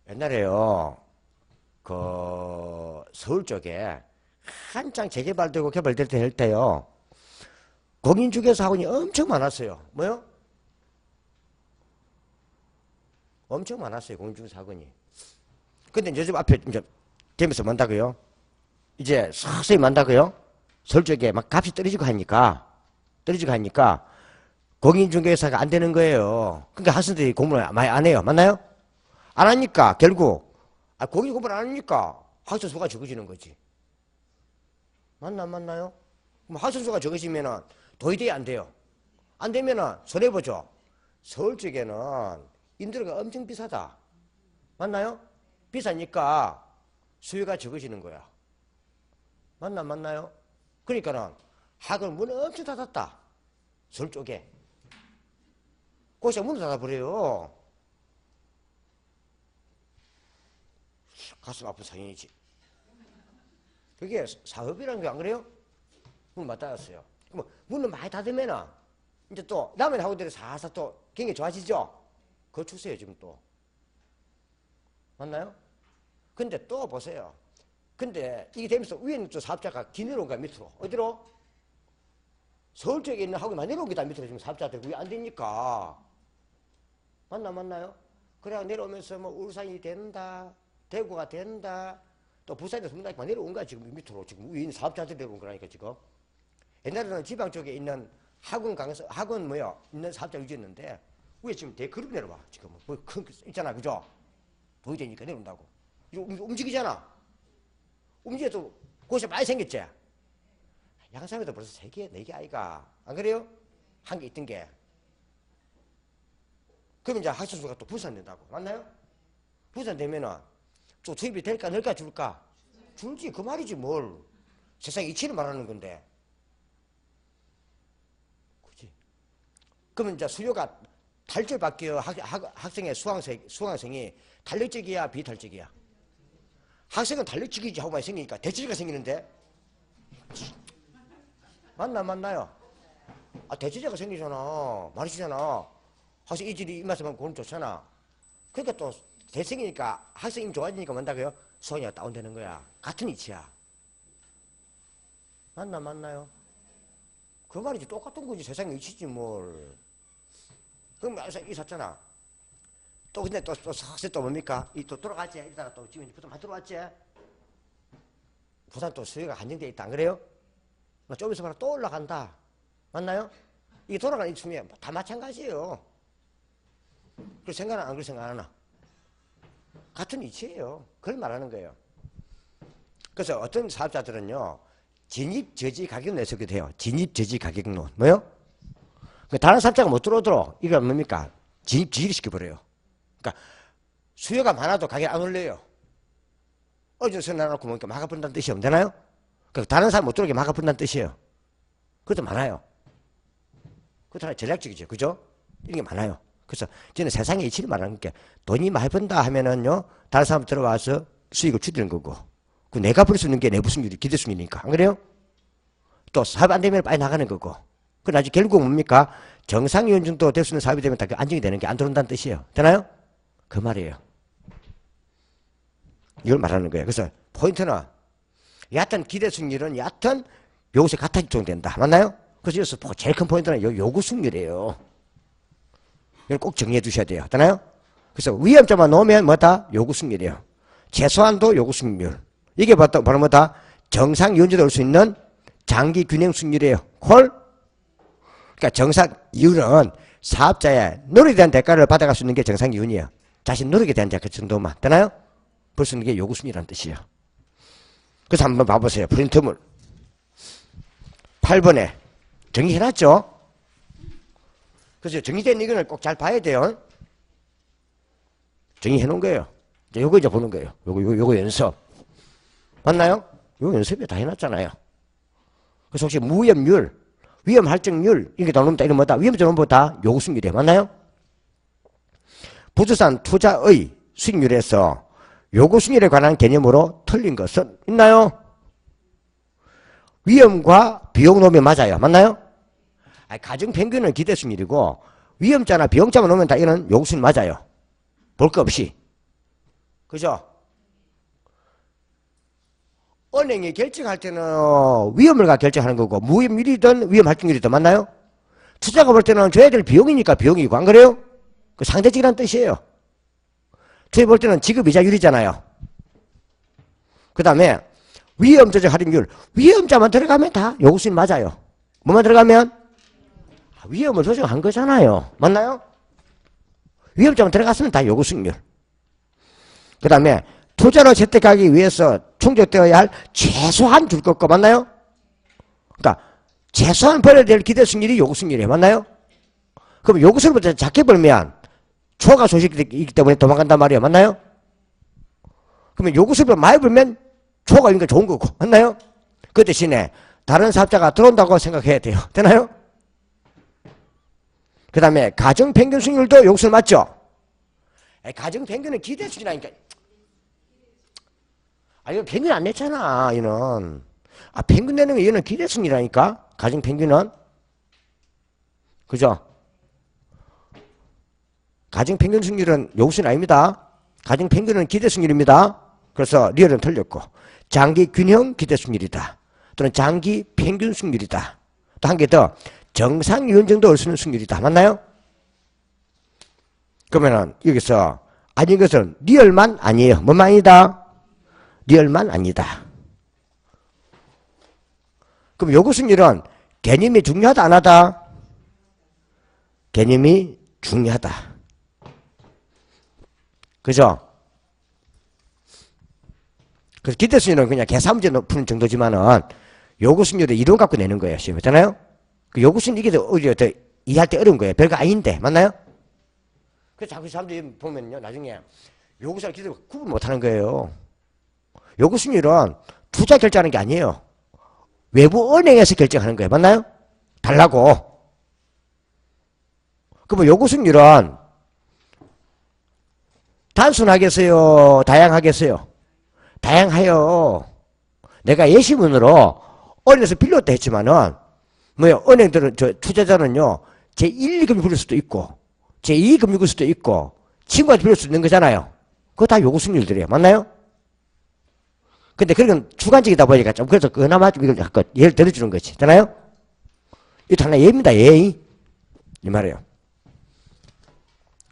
옛날에요. 그 서울 쪽에 한창 재개발되고 개발될 때 할 때요. 공인중개사 학원이 엄청 많았어요. 뭐요? 엄청 많았어요. 공인중개사 학원이. 근데 요즘 앞에 이제 되면서 뭔다고요? 이제 서서히 만다고요? 서울 쪽에 막 값이 떨어지고 하니까 공인중개사가 안 되는 거예요. 그러니까 학생들이 공부를 많이 안 해요. 맞나요? 안 하니까 결국 공인 공부를 안 하니까 학생 수가 적어지는 거지. 맞나요? 그럼 학생 수가 적어지면은 도의대에 안 돼요. 안 되면은 손해보죠. 서울 쪽에는 임대료가 엄청 비싸다. 맞나요? 비싸니까 수요가 적어지는 거야. 맞나요? 그러니까는 학원 문을 엄청 닫았다. 서울 쪽에. 고시가 문을 닫아버려요. 가슴 아픈 상황이지. 그게 사업이라는 게 안 그래요? 문을 막 닫았어요. 그럼 문을 많이 닫으면은 이제 또 남은 학원들이 사서 또 경기 좋아지죠? 그거 추세요, 지금 또. 맞나요? 근데 또 보세요. 근데 이게 되면서 위에는 또 사업자가 기내려온가 밑으로. 어디로? 서울 쪽에 있는 학원이 많이 내려오기다 밑으로 지금 사업자들 위에 안 되니까. 맞나요? 그래 내려오면서 뭐 울산이 된다. 대구가 된다. 또 부산에서 문학이 많이 내려온 거야 지금 밑으로. 지금 위에 있는 사업자들이 내려온 거라니까 지금. 옛날에는 지방 쪽에 있는 학원 있는 사업자 위주였는데 위에 지금 대그룹이 내려와. 지금 뭐 큰 있잖아. 그죠? 보이되니까 내려온다고. 이거 움직이잖아. 움직여도 곳이 많이 생겼지? 양산에도 벌써 3개, 4개 아이가. 안 그래요? 한 개 있던 게. 그럼 이제 학생 수가 또 분산된다고. 맞나요? 분산되면은 또 투입이 될까, 늘까, 줄까? 줄지. 그 말이지, 뭘. 세상 이치를 말하는 건데. 그치? 그러면 이제 수요가 탈절밖에 학생의 수강생이 탄력적이야, 비탄력적이야? 학생은 탄력적이지 하고 많이 생기니까 대체제가 생기는데. 맞나요? 아, 대체제가 생기잖아. 많으시잖아. 학생 이질이 입맛에만 그건 좋잖아. 그러니까 또 대생이니까 학생이 좋아지니까 뭔다고요? 수학이 다운되는 거야. 같은 이치야. 맞나요? 그 말이지. 똑같은 거지. 세상에 이치지 뭘. 그럼 이 샀잖아. 또 근데 또 학생 또 뭡니까? 이 또 돌아갔지. 이따가 또 지금 부산 안 들어왔지. 부산 또 수요가 한정되어 있다. 안 그래요? 좀 있으면 또 올라간다. 맞나요? 이게 돌아가는 이 춤이 다 마찬가지예요. 그 생각은 안 그렇게 생각하나? 같은 이치예요. 그걸 말하는 거예요. 그래서 어떤 사업자들은요, 진입저지 가격 내세우기도 해요. 진입저지 가격론. 뭐요? 다른 사업자가 못 들어오도록, 이거 뭡니까? 진입저지를 시켜버려요. 그러니까 수요가 많아도 가격 안 올려요. 어제 선언해놓고 보니까 막아버린다는 뜻이 없잖아요? 그러니까 다른 사람 못 들어오게 막아버린다는 뜻이에요. 그것도 많아요. 그것도 하나 전략적이죠. 그죠? 이런 게 많아요. 그래서 저는 세상의 이치를 말하는 게 돈이 많이 번다 하면은요, 다른 사람 들어와서 수익을 줄이는 거고, 그 내가 벌 수 있는 게 내부 수익률이 기대 수익이니까. 안 그래요? 또 사업 안 되면 빨리 나가는 거고. 그 나중에 결국 뭡니까? 정상위원 정도 될 수 있는 사업이 되면 다 안정이 되는 게 안 들어온다는 뜻이에요. 되나요? 그 말이에요. 이걸 말하는 거예요. 그래서 포인트는 얕은 기대 수익률은 얕은 요구세 같아 집중된다. 맞나요? 그래서 여기서 제일 큰 포인트는 요구 수익률이에요. 이걸 꼭 정리해 주셔야 돼요. 되나요? 그래서 위험점만 놓으면 뭐다? 요구 수익률이에요. 최소한도 요구 수익률. 이게 바로 뭐다? 정상 유연제도 올 수 있는 장기 균형 수익률이에요. 콜? 그러니까 정상 이유는 사업자의 노력에 대한 대가를 받아갈 수 있는 게 정상 이윤이에요. 자신 노력에 대한 대가 정도만. 되나요? 볼 수 있는 게 요구 수익률이라는 뜻이에요. 그래서 한번 봐보세요. 프린트물 8번에 정리해놨죠? 그래서 정리된 의견을 꼭 잘 봐야 돼요. 정리해놓은 거예요. 요거 이제 보는 거예요. 요거 연습. 맞나요? 요거 연습에 다 해놨잖아요. 그래서 혹시 무위험률, 위험할증률, 이게 나오면 이런 뭐다? 위험점 보다 요구 수익률이에요. 맞나요? 부동산 투자의 수익률에서 요구 수익률에 관한 개념으로 틀린 것은 있나요? 위험과 비용 놓으면 맞아요. 맞나요? 가정 평균은 기대 수익률이고 위험자나 비용자만 놓으면 다 이거는 요구 수익률 맞아요. 볼 거 없이. 그죠? 은행이 결정할 때는 위험을 결정하는 거고 무위험률이든 위험할증률이든 맞나요? 투자가 볼 때는 줘야 될 비용이니까 비용이고 안 그래요? 그 상대적이라는 뜻이에요. 투자 볼 때는 지급이자율이잖아요. 그 다음에 위험 조정 할인율. 위험자만 들어가면 다 요구 수익 맞아요. 뭐만 들어가면? 위험을 조정한 거잖아요. 맞나요? 위험자만 들어갔으면 다 요구 수익률. 그 다음에 투자로 채택하기 위해서 충족되어야 할 최소한 줄 것거 맞나요? 그러니까 최소한 벌어야 될 기대 수익률이 요구 수익률이에요. 맞나요? 그럼 요구 수익률보다 작게 벌면 초과 소식이기 때문에 도망간단 말이에요. 맞나요? 그러면 요구 수익률보다 많이 벌면 초과 있는 게 좋은 거고. 맞나요? 그 대신에 다른 사업자가 들어온다고 생각해야 돼요. 되나요? 그 다음에 가정평균 수익률도 요구 수익률 맞죠? 가정평균은 기대 수익률이니까. 이거 평균 안 냈잖아, 얘는. 평균 내는 거 얘는 기대 수익률이라니까? 가정평균은. 그죠? 가정평균 수익률은 요구 수익률 아닙니다. 가정평균은 기대 수익률입니다. 그래서 리얼은 틀렸고. 장기 균형 기대 수익률이다. 또는 장기 평균 수익률이다. 또 한 개 더. 정상 유연 정도 올 수 있는 수익률이다. 맞나요? 그러면은 여기서 아닌 것은 리얼만 아니에요. 뭐만 아니다? 리얼만 아니다. 그럼 요구 수익률은 개념이 중요하다 안 하다? 개념이 중요하다. 그죠? 그래서 기대 수익률은 그냥 계산 문제 푸는 정도지만은 요구 수익률은 이론 갖고 내는 거예요. 시험이잖아요? 그 요구 수익률 이게 오히려 더 이해할 때 어려운 거예요. 별거 아닌데. 맞나요? 그래서 자꾸 사람들이 보면요. 나중에 요구사를 기대 구분 못 하는 거예요. 요구 수익률은 투자 결제하는 게 아니에요. 외부 은행에서 결정하는 거예요. 맞나요? 달라고. 그럼 요구 수익률은 단순하겠어요? 다양하겠어요? 다양해요. 내가 예시문으로 은행에서 빌렸다 했지만은 뭐요? 은행들은 투자자는요 제1금융 빌릴 수도 있고 제2금융 빌릴 수도 있고 친구한테 빌릴 수도 있는 거잖아요. 그거 다 요구 수익률들이에요. 맞나요? 근데 그건 주관적이다 보니까 좀 그래서 그나마 좀 이걸 약간 예를 들어주는 거지. 있잖아요? 이거 하나 예입니다. 예. 이 말이에요.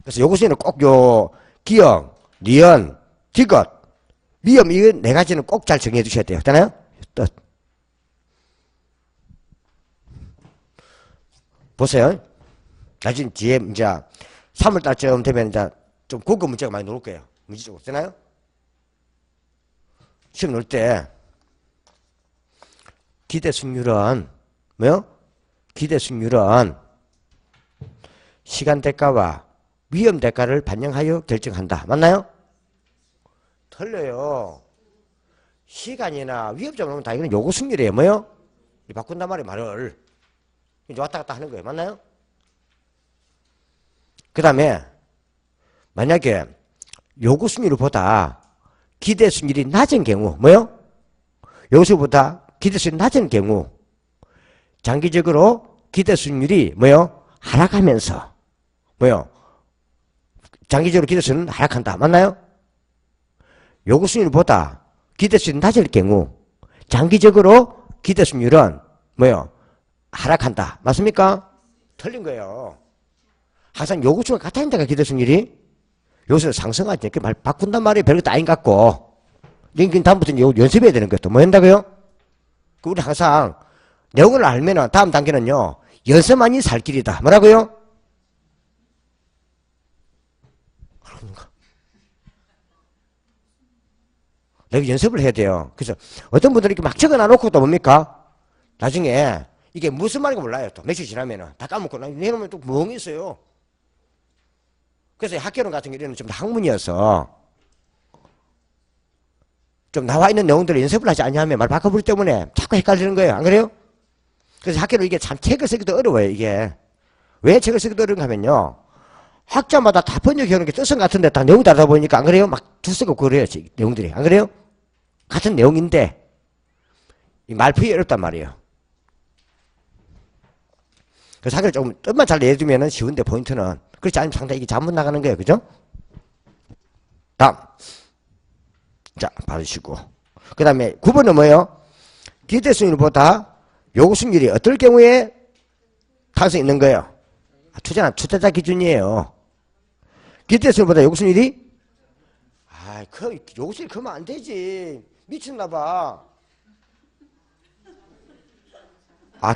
그래서 요구 수익률은 꼭 요 기억, 니은, 디귿, 미음 이 네 가지는 꼭 잘 정리해 주셔야 돼요. 있잖아요? 뜻. 보세요. 나중에 뒤에 이제 3월달쯤 되면 이제 좀 고급 문제가 많이 나올 거예요. 문제적으로. 되나요? 시험 넣을 때 기대 승률은 뭐요? 기대 승률은 시간 대가와 위험 대가를 반영하여 결정한다. 맞나요? 틀려요. 시간이나 위험점을 보면 다 이건 요구 승률이에요. 뭐요? 바꾼단 말이에요. 말을. 이제 왔다 갔다 하는 거예요. 맞나요? 그 다음에 만약에 요구 승률보다 기대 승률이 낮은 경우 뭐요? 요구 승률보다 기대 승률이 낮은 경우 장기적으로 기대 승률이 뭐요? 하락하면서 뭐요? 장기적으로 기대 승률은 하락한다. 맞나요? 요구 승률보다 기대 승률이 낮을 경우 장기적으로 기대 승률은 뭐요? 하락한다. 맞습니까? 틀린 거예요. 항상 요구 수가 같아진다가 기대 승률이 요새 상승하지. 그 말 바꾼단 말이에요. 별것도 아닌 것 같고. 이건 다음부터는 연습해야 되는 것도 뭐 한다고요? 그 우리 항상 내용을 알면은 다음 단계는요. 연습만이 살 길이다. 뭐라고요? 내가 연습을 해야 돼요. 그래서 어떤 분들이 이렇게 막 적어놔 놓고 또 뭡니까? 나중에 이게 무슨 말인지 몰라요. 또 며칠 지나면은 다 까먹고 내놓으면 또 멍이 있어요. 그래서 학교론 같은 경우는 좀 학문이어서 좀 나와 있는 내용들을 연습을 하지 않냐면 말 바꿔버리기 때문에 자꾸 헷갈리는 거예요. 안 그래요? 그래서 학교로 이게 참 책을 쓰기도 어려워요. 이게 왜 책을 쓰기도 어려운가 하면요. 학자마다 다 번역해오는 게 뜻은 같은데 다 내용이 다르다 보니까 안 그래요? 막 두쓰고 그래요. 내용들이. 안 그래요? 같은 내용인데 말 풀기 어렵단 말이에요. 그래서 학교를 조금 뜻만 잘 내주면 쉬운데 포인트는 그렇지 않으면 상당히 이게 잘못 나가는 거예요. 그죠? 다음. 자, 받으시고. 그 다음에 9번은 뭐예요? 기대 수익률보다 요구 수익률이 어떨 경우에 가능성이 있는 거예요? 투자는 투자자 기준이에요. 기대 수익률보다 요구 수익률이? 요구 수익률 그러면 안 되지. 미쳤나봐.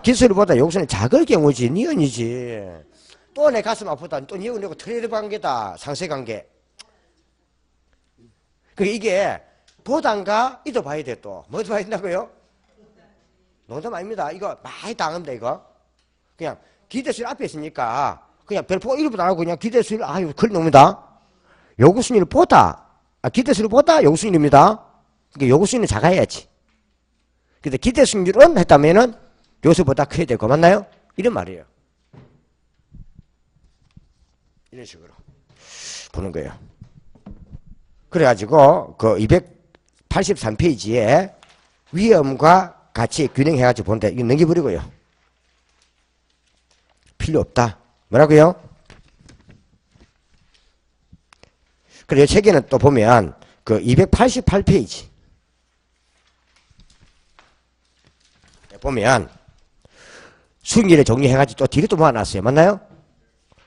기술보다 요구 수익률이 작을 경우지. 니은이지. 또 내 가슴 아프다. 또 니은 내고 트레이드 관계다. 상세 관계. 그게 이게 보단가 이도 봐야 돼 또. 뭐도 봐야 된다고요? 농담 아닙니다. 이거 많이 당합니다 이거. 그냥 기대수율 앞에 있으니까 그냥 별포 1분 안 하고 그냥 기대수율 그걸 놉니다. 요구수율보다 기대수율보다 요구수율입니다. 그러니까 요구수율은 작아야지. 근데 기대수율은 했다면은 요수보다 커야 되고 맞나요? 이런 말이에요. 이런 식으로 보는 거예요. 그래가지고 그 283페이지에 위험과 같이 균형해가지고 보는데 이거 넘겨버리고요. 필요 없다. 뭐라고요? 그리고 책에는 또 보면 그 288페이지 보면 수익률을 정리해가지고 또 뒤로 또 모아놨어요. 맞나요?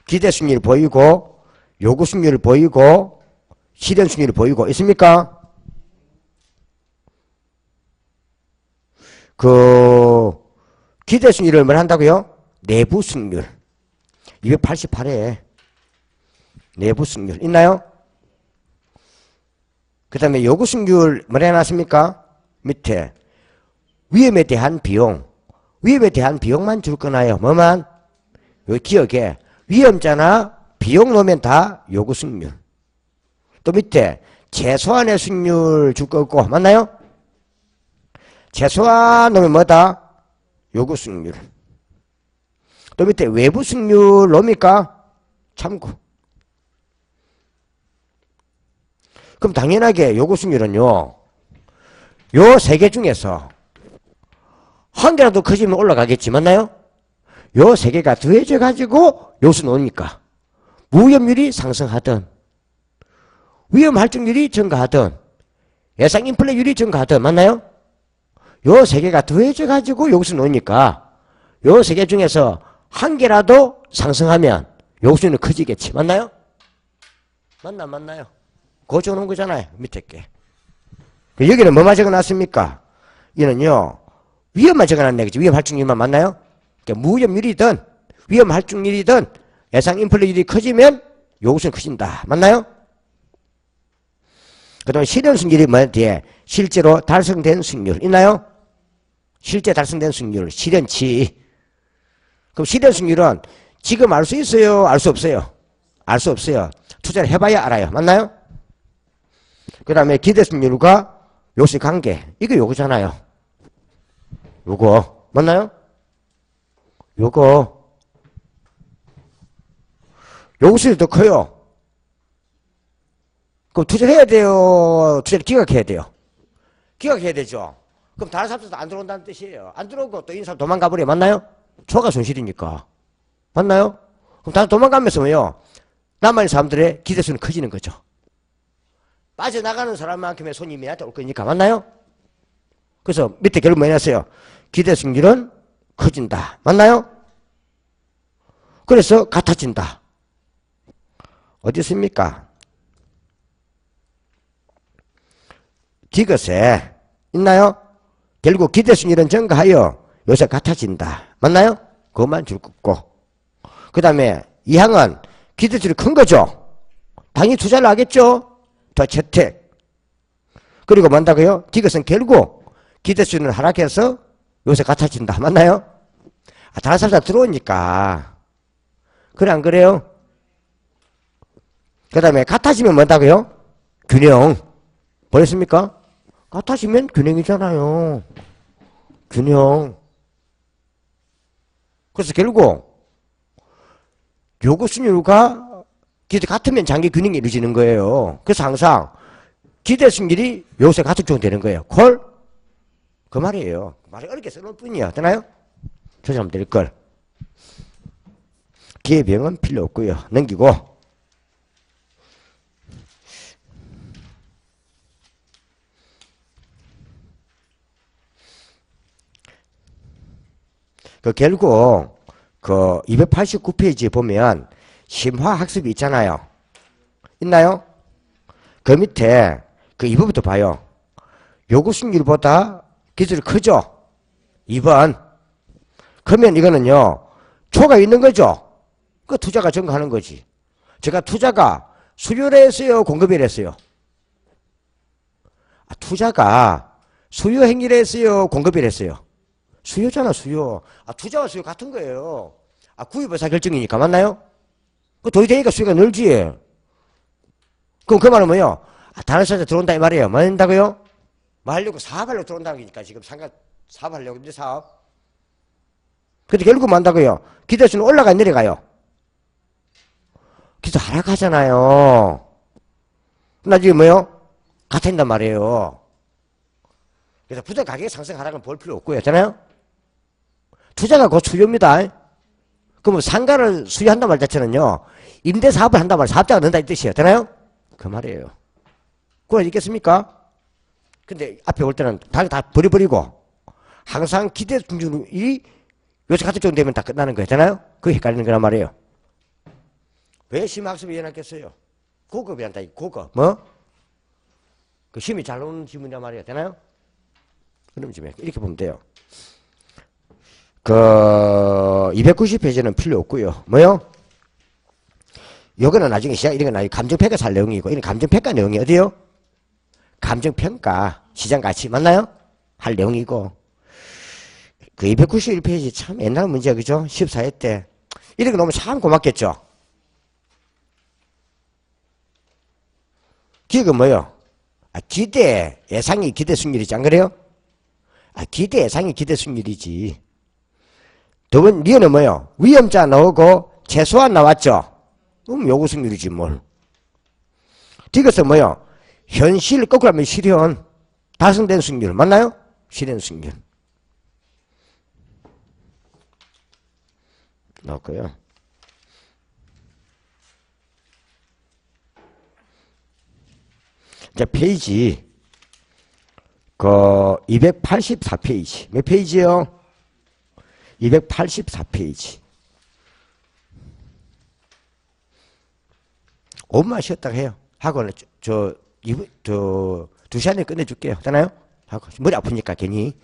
기대 수익률 보이고 요구 수익률 보이고 실현 수익률 보이고 있습니까? 그 기대 수익률을 뭘 한다고요? 내부 수익률 288에 내부 수익률 있나요? 그 다음에 요구 수익률 뭘 해놨습니까? 밑에 위험에 대한 비용 위험에 대한 비용만 줄 거나요? 뭐만? 여기 기억에 위험자나 비용 놓으면 다 요구 수익률. 또 밑에 최소한의 수익률 줄 거고 맞나요? 최소한 놓으면 뭐다? 요구 승률. 또 밑에 외부 승률 뭡니까? 참고. 그럼 당연하게 요구 승률은요, 요 세 개 중에서 한 개라도 커지면 올라가겠지, 맞나요? 요 세 개가 더해져 가지고 요수 나오니까 무위험률이 상승하든 위험 할증률이 증가하든 예상 인플레율이 증가하든, 맞나요? 요 세 개가 더해져 가지고 요수 나오니까 요 세 개 중에서 한 개라도 상승하면 요수는 커지겠지, 맞나요? 맞나요? 그거 적어놓은 거잖아요, 밑에 게. 여기는 뭐만 적어놨습니까? 이는요, 위험만 적어놨네, 그치? 위험 할증률만, 맞나요? 그러니까 무위험률이든 위험 할증률이든 예상 인플레율이 커지면 요구수는 커진다, 맞나요? 그 다음에 실현 승률이 뭐야? 뒤에 실제로 달성된 승률 있나요? 실제 달성된 승률, 실현치. 그럼 실현 승률은 지금 알 수 있어요? 알 수 없어요? 알 수 없어요. 투자를 해봐야 알아요, 맞나요? 그 다음에 기대 승률과 요수 관계, 이거 요거잖아요. 요거 맞나요? 요거 요구수율이 더 커요. 그럼 투자해야 돼요? 투자를 기각해야 돼요? 기각해야 되죠. 그럼 다른 사람들도 안 들어온다는 뜻이에요. 안 들어오고 또 인사 도망가 버려, 맞나요? 초과 손실이니까, 맞나요? 그럼 다 도망가면서 뭐요? 남아있는 사람들의 기대수는 커지는 거죠. 빠져나가는 사람만큼의 손님이 나한테 올 거니까, 맞나요? 그래서 밑에 결론 뭐 해놨어요? 기대 승률은 커진다, 맞나요? 그래서 같아진다. 어디 있습니까? 디귿에 있나요? 결국 기대 승률은 증가하여 요새 같아진다, 맞나요? 그것만 줄 긋고, 그 다음에 이 항은 기대수율이 큰 거죠. 당연히 투자를 하겠죠. 더 채택. 그리고 뭔다고요? 디귿은 결국 기대수는 하락해서 요새 같아진다, 맞나요? 다른 사람 들어오니까. 그래 안 그래요? 그 다음에 같아지면 뭔다고요? 균형. 보였습니까? 같아지면 균형이잖아요. 균형. 그래서 결국 요구수율과 기대 같으면 장기 균형이 이루어지는 거예요. 그래서 항상 기대 승률이 요새 같은 쪽 되는 거예요. 콜? 그 말이에요. 말이 어렵게 써놓을 뿐이야. 되나요? 조심하면 될 걸. 기회비용은 필요 없고요. 넘기고. 결국 그 289페이지에 보면 심화학습이 있잖아요. 있나요? 그 밑에 그 2번부터 봐요. 요구승률보다 기술이 크죠? 2번. 그러면 이거는요, 초가 있는 거죠? 그 투자가 증가하는 거지. 제가 투자가 수요를 했어요? 공급을 했어요? 투자가 수요 행위를 했어요? 공급을 했어요? 수요잖아, 수요. 투자와 수요 같은 거예요. 구입의사 결정이니까, 맞나요? 그 돈이 되니까 수요가 늘지. 그럼 그 말은 뭐예요? 다른 사람들 들어온다 이 말이에요. 뭐 한다고요? 뭐 하려고 사업하려고 들어온다는 거니까 지금 사업하려고 이제 사업. 근데 결국 뭐 한다고요? 기대수는 올라가 내려가요. 기대 하락하잖아요. 나중에 뭐요? 같아진단 말이에요. 그래서 부자 가격 상승 하락은 볼 필요 없고요. 있잖아요? 투자가 곧 수요입니다. 그러면 상가를 수요한단 말 자체는요, 임대 사업을 한단 말, 사업자가 는다 이 뜻이에요. 되나요? 그 말이에요. 그거 있겠습니까? 근데 앞에 올 때는 다 버려버리고, 항상 기대 중률이 요새 같은 정도 되면 다 끝나는 거예요. 되나요? 그게 헷갈리는 거란 말이에요. 왜 심학습이 일어났겠어요? 고급이 한다, 고급. 뭐? 그 힘이 잘 오는 지문이란 말이에요. 되나요? 그럼 지금 이렇게 보면 돼요. 그 290페이지는 필요 없고요. 뭐요? 요거는 나중에 시작, 이런 건 나중에 감정평가 살 내용이고, 이런 감정평가 내용이 어디요? 감정평가, 시장가치, 맞나요? 할 내용이고. 그 291페이지 참 옛날 문제야, 그죠? 14회 때. 이런 거 너무 참 고맙겠죠? 기억은 뭐요? 기대, 예상이 기대 승률이지, 안 그래요? 기대, 예상이 기대 승률이지. 더번 니은은 뭐요? 위험자 나오고 최소한 나왔죠? 그럼 요구 승률이지 뭘. 디귿은 뭐요? 현실 거꾸로 하면 실현. 달성된 승률 맞나요? 실현 승률. 나올까요? 자, 페이지, 284페이지. 몇 페이지요? 284페이지. 5분만 쉬었다가 해요. 하고, 2시간에 끝내줄게요. 되나요? 하고, 머리 아프니까 괜히.